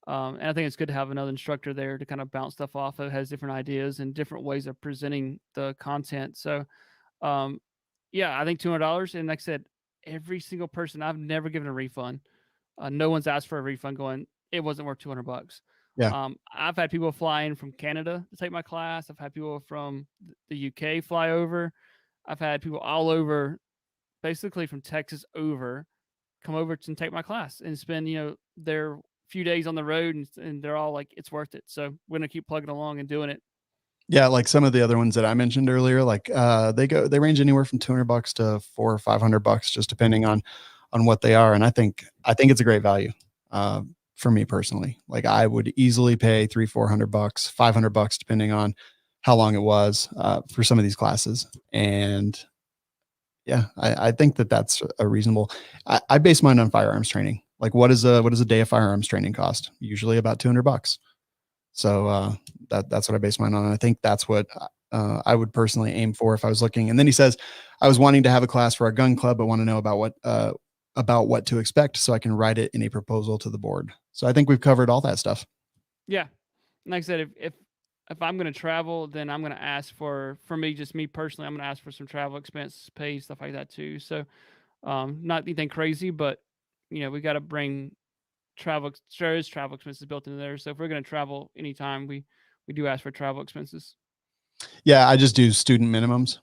And I think it's good to have another instructor there to kind of bounce stuff off of, has different ideas and different ways of presenting the content. So, um, yeah, I think $200. And like I said, every single person, I've never given a refund. No one's asked for a refund going, it wasn't worth $200. Yeah. I've had people fly in from Canada to take my class. I've had people from the UK fly over. I've had people all over, basically from Texas over, come over to take my class and spend, their few days on the road, and they're all like, it's worth it. So we're gonna keep plugging along and doing it. Yeah, like some of the other ones that I mentioned earlier, like they range anywhere from $200 to $400 or $500, just depending on what they are. And I think it's a great value for me personally. Like I would easily pay $300, $400, $500, depending on how long it was for some of these classes. And yeah, I think that's a reasonable. I base mine on firearms training. Like what does a day of firearms training cost? Usually about $200. So that's what I base mine on. And I think that's what I would personally aim for if I was looking. And then he says, I was wanting to have a class for our gun club, but want to know about what to expect so I can write it in a proposal to the board. So I think we've covered all that stuff. Yeah, like I said, if I'm going to travel, then I'm going to ask for me, just me personally, I'm going to ask for some travel expense pay, stuff like that too. So not anything crazy, but we got to bring travel expenses built into there. So if we're going to travel anytime, we do ask for travel expenses. Yeah, I just do student minimums.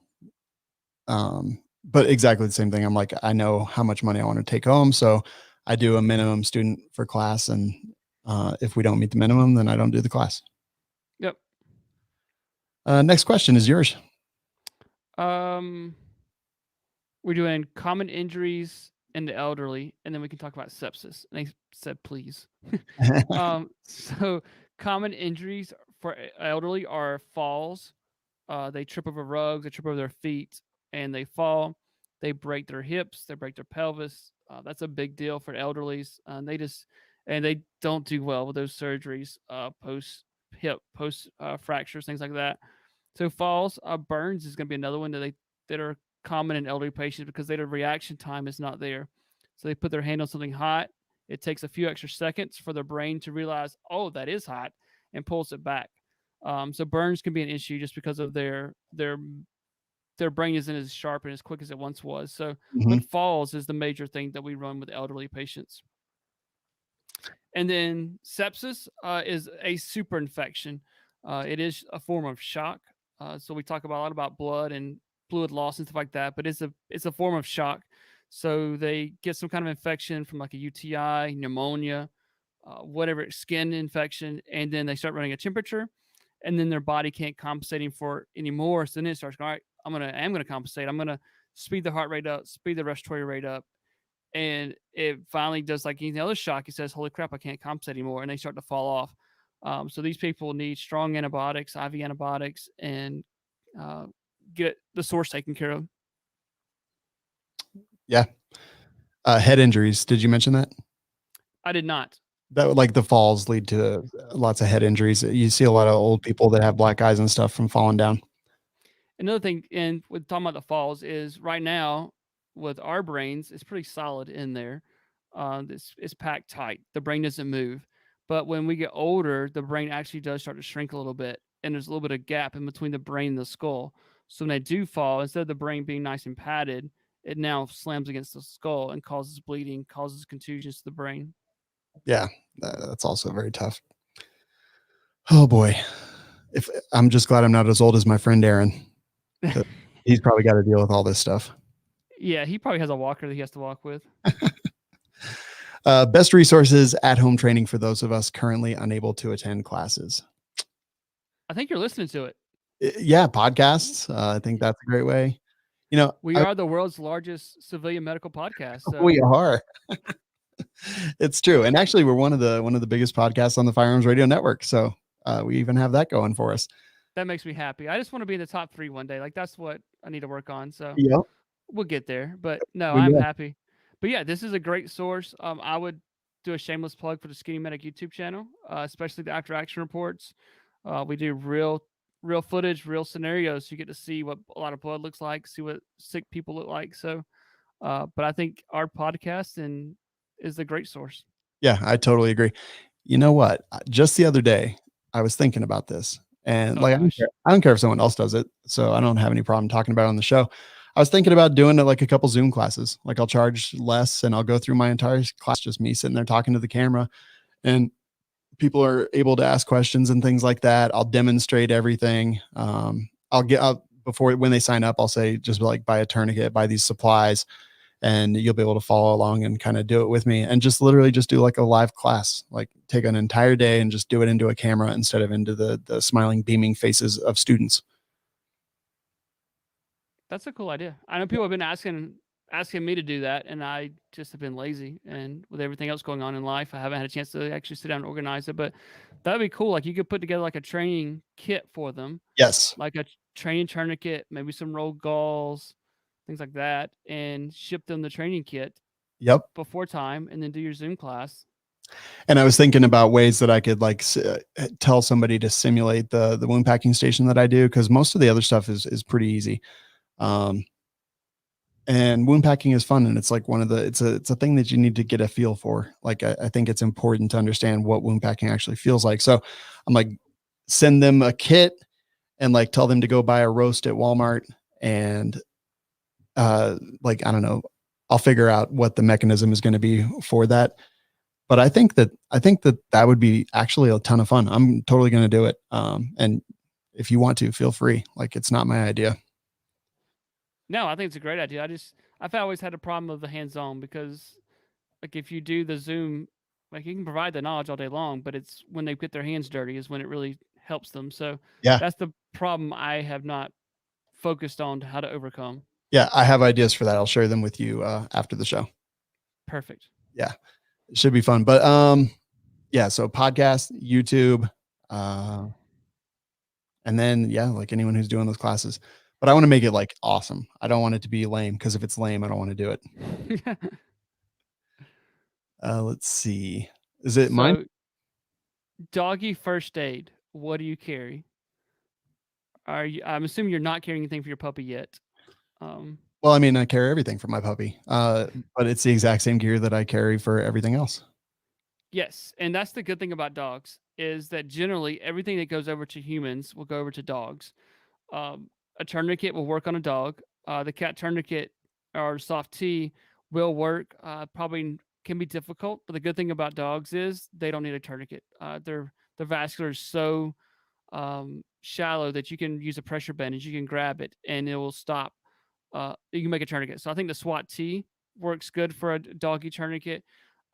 But exactly the same thing. I'm like, I know how much money I want to take home, so I do a minimum student for class, and if we don't meet the minimum, then I don't do the class. Yep. Next question is yours. We're doing common injuries in the elderly, and then we can talk about sepsis. And they said, please. So common injuries for elderly are falls. They trip over rugs, they trip over their feet, and they fall. They break their hips, they break their pelvis. That's a big deal for elderlies. They don't do well with those surgeries, post hip, post fractures, things like that. So falls, burns is going to be another one that are common in elderly patients because their reaction time is not there. So they put their hand on something hot. It takes a few extra seconds for their brain to realize, oh, that is hot, and pulls it back. So burns can be an issue just because of their brain isn't as sharp and as quick as it once was. So, but falls is the major thing that we run with elderly patients. And then sepsis is a super infection. It is a form of shock. So we talk a lot about blood and fluid loss and stuff like that, but it's a form of shock. So they get some kind of infection from like a UTI, pneumonia, whatever, skin infection, and then they start running a temperature, and then their body can't compensate for it anymore. So then it starts going, all right, I'm gonna compensate. I'm gonna speed the heart rate up, speed the respiratory rate up, and it finally does like any other shock. It says, "Holy crap, I can't compensate anymore," and they start to fall off. So these people need strong antibiotics, IV antibiotics, and get the source taken care of. Yeah. Head injuries. Did you mention that? I did not. That like the falls lead to lots of head injuries. You see a lot of old people that have black eyes and stuff from falling down. Another thing, and with talking about the falls, is right now with our brains, it's pretty solid in there. It's packed tight. The brain doesn't move. But when we get older, the brain actually does start to shrink a little bit, and there's a little bit of gap in between the brain and the skull. So when they do fall, instead of the brain being nice and padded, it now slams against the skull and causes bleeding, causes contusions to the brain. Yeah, that's also very tough. Oh boy. I'm just glad I'm not as old as my friend Aaron. He's probably got to deal with all this stuff. Yeah, he probably has a walker that he has to walk with. Best resources at home training for those of us currently unable to attend classes. I think you're listening to it. Yeah, podcasts. I think that's a great way. You know, We are the world's largest civilian medical podcast. So we are. It's true, and actually, we're one of the biggest podcasts on the Firearms Radio Network. So we even have that going for us. that makes me happy. I just want to be in the top 3 one day. Like that's what I need to work on. So Yep. we'll get there. But no, We I'm will. happy. But yeah, this is a great source. I would do a shameless plug for the Skinny Medic YouTube channel, especially the after action reports. We do real footage, real scenarios. So you get to see what a lot of blood looks like, see what sick people look like. So, but I think our podcast is a great source. Yeah, I totally agree. You know what? Just the other day, I was thinking about this, and Oh like gosh. I don't care if someone else does it, so I don't have any problem talking about it on the show. I was thinking about doing it like a couple Zoom classes. Like I'll charge less, and I'll go through my entire class, just me sitting there talking to the camera, and people are able to ask questions and things like that. I'll demonstrate everything. I'll before when they sign up, I'll say just like buy a tourniquet, buy these supplies, and you'll be able to follow along and kind of do it with me, and just literally just do like a live class, like take an entire day and just do it into a camera instead of into the smiling, beaming faces of students. That's a cool idea. I know people have been asking me to do that, and I just have been lazy. And with everything else going on in life, I haven't had a chance to actually sit down and organize it. But that'd be cool. Like you could put together like a training kit for them, Yes. like a training tourniquet, maybe some rolled galls, things like that, and ship them the training kit Yep. before time, and then do your Zoom class. And I was thinking about ways that I could like tell somebody to simulate the wound packing station that I do, because most of the other stuff is pretty easy. And wound packing is fun, and it's like it's a thing that you need to get a feel for. Like I think it's important to understand what wound packing actually feels like. So I'm like, send them a kit and like tell them to go buy a roast at Walmart, and like I don't know, I'll figure out what the mechanism is going to be for that. But I think that would be actually a ton of fun. I'm totally going to do it. And if you want to, feel free. Like it's not my idea. No, I think it's a great idea. I've always had a problem with the hands-on because, like, if you do the Zoom, like, you can provide the knowledge all day long, but it's when they get their hands dirty is when it really helps them. So Yeah. that's the problem I have not focused on how to overcome. Yeah. I have ideas for that. I'll share them with you after the show. Perfect. Yeah. It should be fun. But yeah, so podcast, YouTube, and then yeah, like anyone who's doing those classes. But I want to make it like awesome. I don't want it to be lame, because if it's lame, I don't want to do it. Let's see. Is it mine? So, doggy first aid. What do you carry? I'm assuming you're not carrying anything for your puppy yet. Well, I mean, I carry everything for my puppy, but it's the exact same gear that I carry for everything else. Yes, and that's the good thing about dogs is that generally everything that goes over to humans will go over to dogs. A tourniquet will work on a dog. The cat tourniquet or soft T will work. Probably can be difficult, but the good thing about dogs is they don't need a tourniquet. Their vascular is so shallow that you can use a pressure bandage. You can grab it and it will stop. You can make a tourniquet. So I think the SWAT T works good for a doggy tourniquet.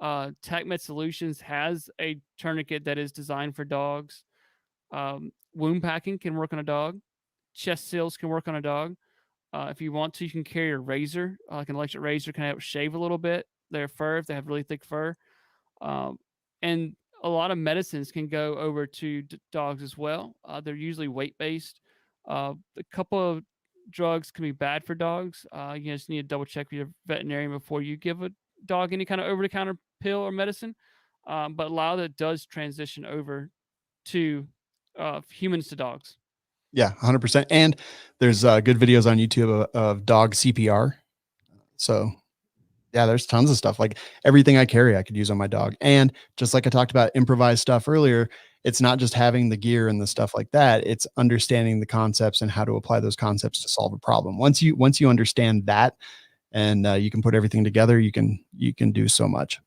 TechMed Solutions has a tourniquet that is designed for dogs. Wound packing can work on a dog. Chest seals can work on a dog. If you want to, you can carry a razor, like an electric razor, can help shave a little bit their fur if they have really thick fur. And a lot of medicines can go over to dogs as well. They're usually weight based. A couple of drugs can be bad for dogs. You just need to double check with your veterinarian before you give a dog any kind of over the counter pill or medicine. But a lot of it does transition over to humans to dogs. Yeah, 100%. And there's good videos on YouTube of dog CPR. So yeah, there's tons of stuff. Like everything I carry, I could use on my dog. And just like I talked about improvised stuff earlier, it's not just having the gear and the stuff like that. It's understanding the concepts and how to apply those concepts to solve a problem. Once you understand that, and you can put everything together, you can do so much.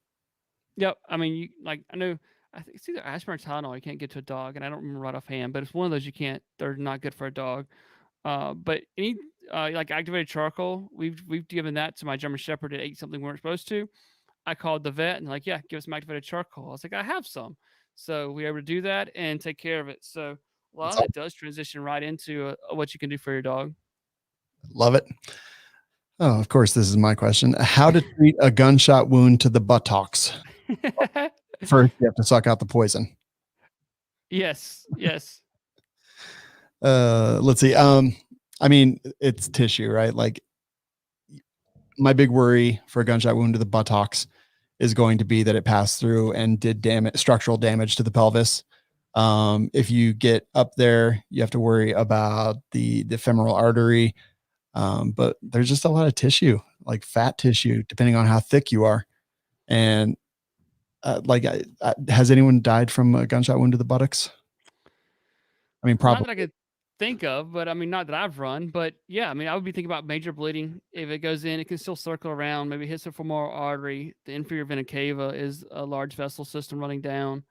Yep. I mean, I know, I think it's either aspirin or Tylenol you can't give to a dog, and I don't remember right offhand, but it's one of those you can't. They're not good for a dog. But any like activated charcoal, we've given that to my German Shepherd. It ate something we weren't supposed to. I called the vet and like, yeah, give us some activated charcoal. I was like, I have some. So we were able to do that and take care of it. So a lot That's of it does transition right into what you can do for your dog. Love it. Oh, of course, this is my question. How to treat a gunshot wound to the buttocks? First, you have to suck out the poison. Yes. Yes. Let's see. I mean, it's tissue, right? Like my big worry for a gunshot wound to the buttocks is going to be that it passed through and did structural damage to the pelvis. If you get up there, you have to worry about the femoral artery. But there's just a lot of tissue, like fat tissue, depending on how thick you are. And has anyone died from a gunshot wound to the buttocks? I mean, Not probably. that I could think of, but I mean, not that I've run, but yeah, I mean, I would be thinking about major bleeding. If it goes in, it can still circle around, maybe hits the femoral artery. The inferior vena cava is a large vessel system running down.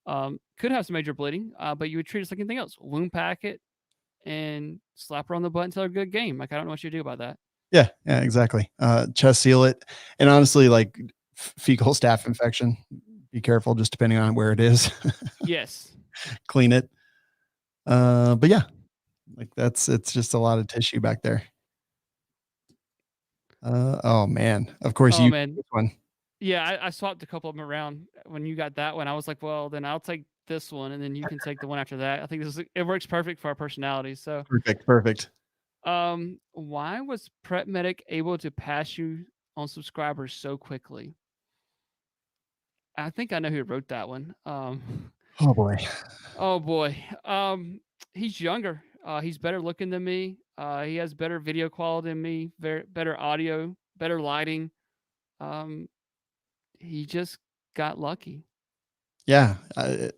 Could have some major bleeding, but you would treat it like anything else. Wound pack it and slap her on the butt until a good game. Like, I don't know what you do about that. Yeah, exactly. Chest seal it. And honestly, like fecal staph infection, be careful just depending on where it is. Yes. Clean it. But yeah, like it's just a lot of tissue back there. Oh man. Of course Oh you man. this one. Yeah, I swapped a couple of them around when you got that one. I was like, well, then I'll take this one, and then you can take the one after that. I think it works perfect for our personalities. So, Perfect. why was Prep Medic able to pass you on subscribers so quickly? I think I know who wrote that one. Oh boy. Oh boy. He's younger. He's better looking than me. He has better video quality than me. Better audio, better lighting. Um, he just got lucky. Yeah. I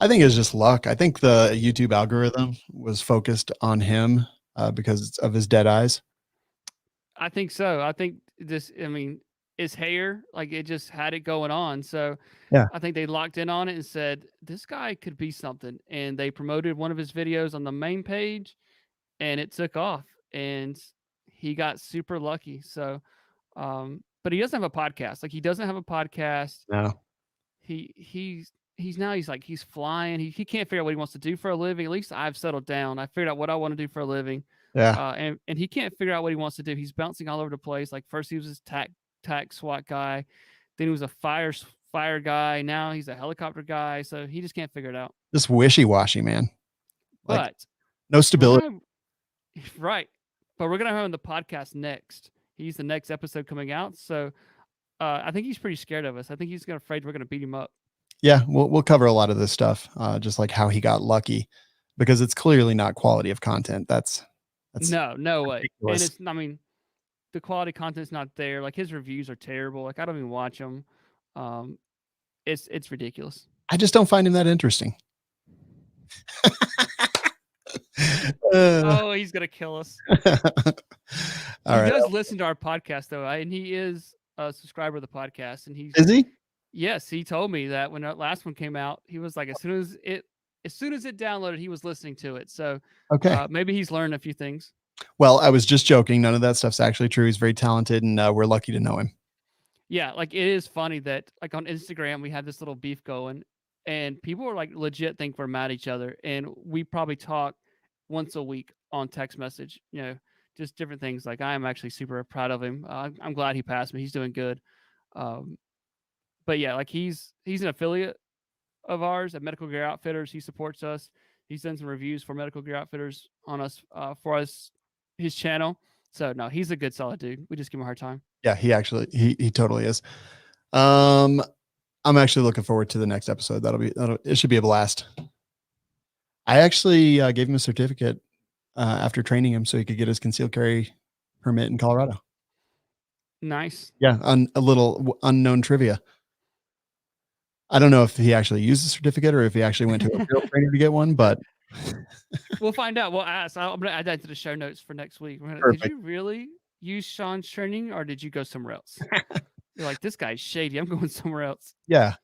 think it's just luck. I think the YouTube algorithm was focused on him because of his dead eyes. I think so. I think I mean, his hair, like it just had it going on. So Yeah. I think they locked in on it and said, this guy could be something. And they promoted one of his videos on the main page and it took off and he got super lucky. So, but he doesn't have a podcast. Like he doesn't have a podcast. No. He's he's flying. He can't figure out what he wants to do for a living. At least I've settled down. I figured out what I want to do for a living. Yeah. And he can't figure out what he wants to do. He's bouncing all over the place. Like first he was this tac SWAT guy, then he was a fire guy. Now he's a helicopter guy. So he just can't figure it out. Just wishy-washy, man. Like, But no stability. Right. But we're gonna have him on the podcast next. He's the next episode coming out. So I think he's pretty scared of us. I think he's afraid we're gonna beat him up. Yeah, we'll cover a lot of this stuff, just like how he got lucky, because it's clearly not quality of content. That's no way. ridiculous. And I mean, the quality content's not there. Like his reviews are terrible. Like I don't even watch them. It's ridiculous. I just don't find him that interesting. Oh, he's gonna kill us. All he right. does listen to our podcast though, and he is a subscriber of the podcast. And Is he? Yes, he told me that when that last one came out, he was like, as soon as it downloaded, he was listening to it. So Okay. maybe he's learned a few things. Well, I was just joking. None of that stuff's actually true. He's very talented, and we're lucky to know him. Yeah, like it is funny that like on Instagram we had this little beef going, and people were like legit think we're mad at each other, and we probably talk once a week on text message. You know, just different things. Like I am actually super proud of him. I'm glad he passed me. He's doing good. But yeah, like he's an affiliate of ours at Medical Gear Outfitters. He supports us. He's done some reviews for Medical Gear Outfitters on us for us his channel. So no, he's a good solid dude. We just give him a hard time. Yeah, he totally is. I'm actually looking forward to the next episode. It should be a blast. I actually gave him a certificate after training him so he could get his concealed carry permit in Colorado. Nice. Yeah, a little unknown trivia. I don't know if he actually used the certificate or if he actually went to a real trainer to get one, but we'll find out. We'll ask. I'm going to add that to the show notes for next week. Did you really use Sean's training or did you go somewhere else? You're like, this guy's shady. I'm going somewhere else. Yeah.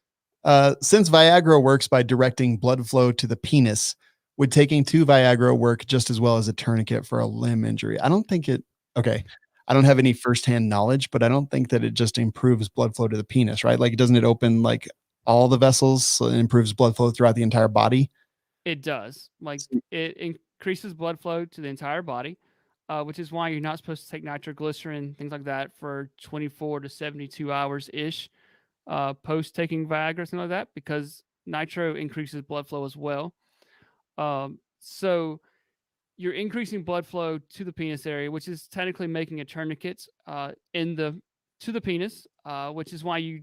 Since Viagra works by directing blood flow to the penis, would taking 2 Viagra work just as well as a tourniquet for a limb injury? I don't think it. Okay. I don't have any firsthand knowledge, but I don't think that it just improves blood flow to the penis, right? Like, doesn't it open like all the vessels, so it improves blood flow throughout the entire body? It does. Like it increases blood flow to the entire body, which is why you're not supposed to take nitroglycerin, things like that, for 24 to 72 hours ish post taking Viagra or something like that, because nitro increases blood flow as well. So you're increasing blood flow to the penis area, which is technically making a tourniquet to the penis, which is why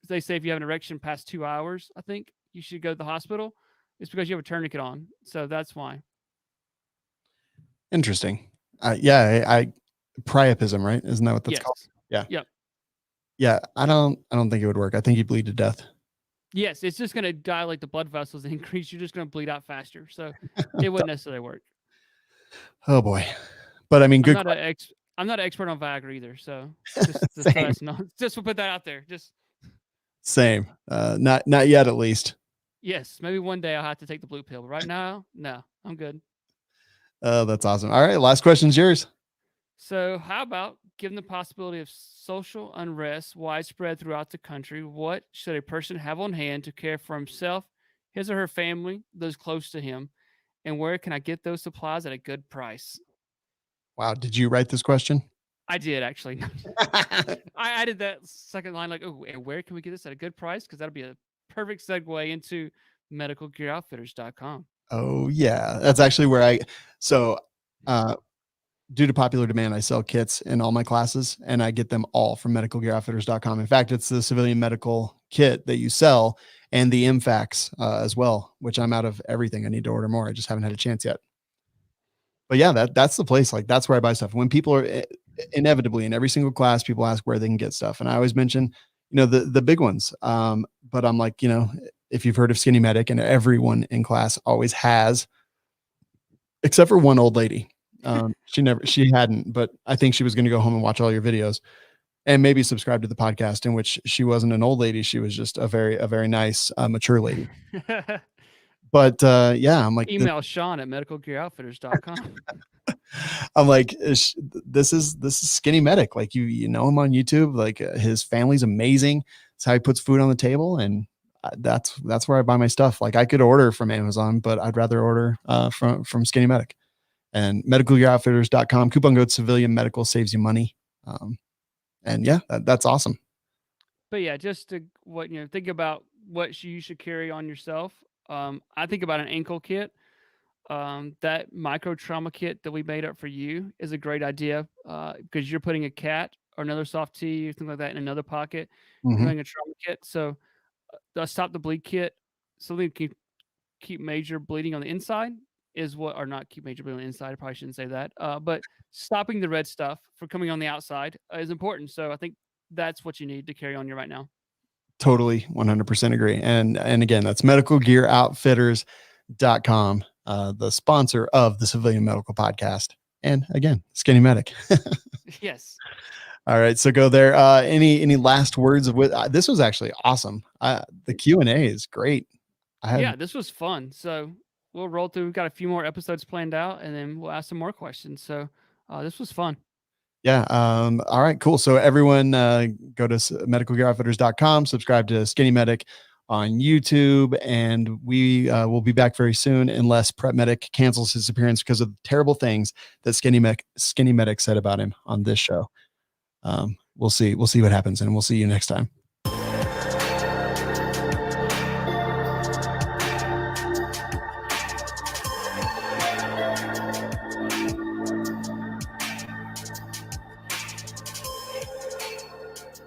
they say if you have an erection past 2 hours, I think you should go to the hospital. It's because you have a tourniquet on, so that's why. Interesting. Yeah, I priapism, right? Isn't that what that's called? Yeah. Yep. Yeah. I don't think it would work. I think you bleed to death. Yes, it's just going to dilate the blood vessels and increase. You're just going to bleed out faster, so it wouldn't necessarily work. Oh boy. But I mean, good. I'm not an expert on Viagra either, so just we'll put that out there. Just same. Not yet, at least. Yes, maybe one day I'll have to take the blue pill, but right now, no, I'm good. That's awesome. All right, last question's yours. So, how about, given the possibility of social unrest widespread throughout the country, what should a person have on hand to care for himself, his or her family, those close to him, and where can I get those supplies at a good price? Wow, did you write this question? I did, actually. I added that second line, like, oh, and where can we get this at a good price? Because that'll be a perfect segue into medicalgearoutfitters.com. Oh yeah, that's actually where due to popular demand, I sell kits in all my classes, and I get them all from medicalgearoutfitters.com. In fact, it's the civilian medical kit that you sell and the MFAX as well, which I'm out of everything. I need to order more. I just haven't had a chance yet. But yeah, that's the place. Like, that's where I buy stuff. When people are inevitably in every single class, people ask where they can get stuff, and I always mention, the big ones. But I'm like, if you've heard of Skinny Medic, and everyone in class always has, except for one old lady. She hadn't, but I think she was going to go home and watch all your videos and maybe subscribe to the podcast, in which she wasn't an old lady. She was just a very nice, mature lady. But yeah, I'm like, email Sean at medicalgearoutfitters.com. I'm like, this is Skinny Medic. Like, you know him on YouTube. Like, his family's amazing. It's how he puts food on the table, and that's where I buy my stuff. Like, I could order from Amazon, but I'd rather order from Skinny Medic. And medicalgearoutfitters.com, coupon code civilian medical saves you money. And yeah, that's awesome. But yeah, just to think about what you should carry on yourself. I think about an ankle kit. That micro trauma kit that we made up for you is a great idea, because you're putting a cat or another soft tea or something like that in another pocket. You're doing a trauma kit. So the Stop the Bleed kit, something to keep major bleeding on the inside is what, or not keep major bleeding on the inside. I probably shouldn't say that. But stopping the red stuff from coming on the outside is important. So I think that's what you need to carry on you right now. Totally 100% agree. And again, that's medicalgearoutfitters.com, the sponsor of the Civilian Medical Podcast. And again, Skinny Medic. Yes. All right. So go there. Any last words this was actually awesome. The Q&A is great. Yeah, this was fun. So we'll roll through. We've got a few more episodes planned out, and then we'll ask some more questions. So this was fun. Yeah. All right, cool. So everyone go to medicalgearoutfitters.com, subscribe to Skinny Medic on YouTube, and we will be back very soon, unless Prep Medic cancels his appearance because of terrible things that Skinny Medic said about him on this show. We'll see what happens, and we'll see you next time.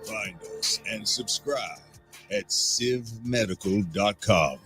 Find us and subscribe at civmedical.com.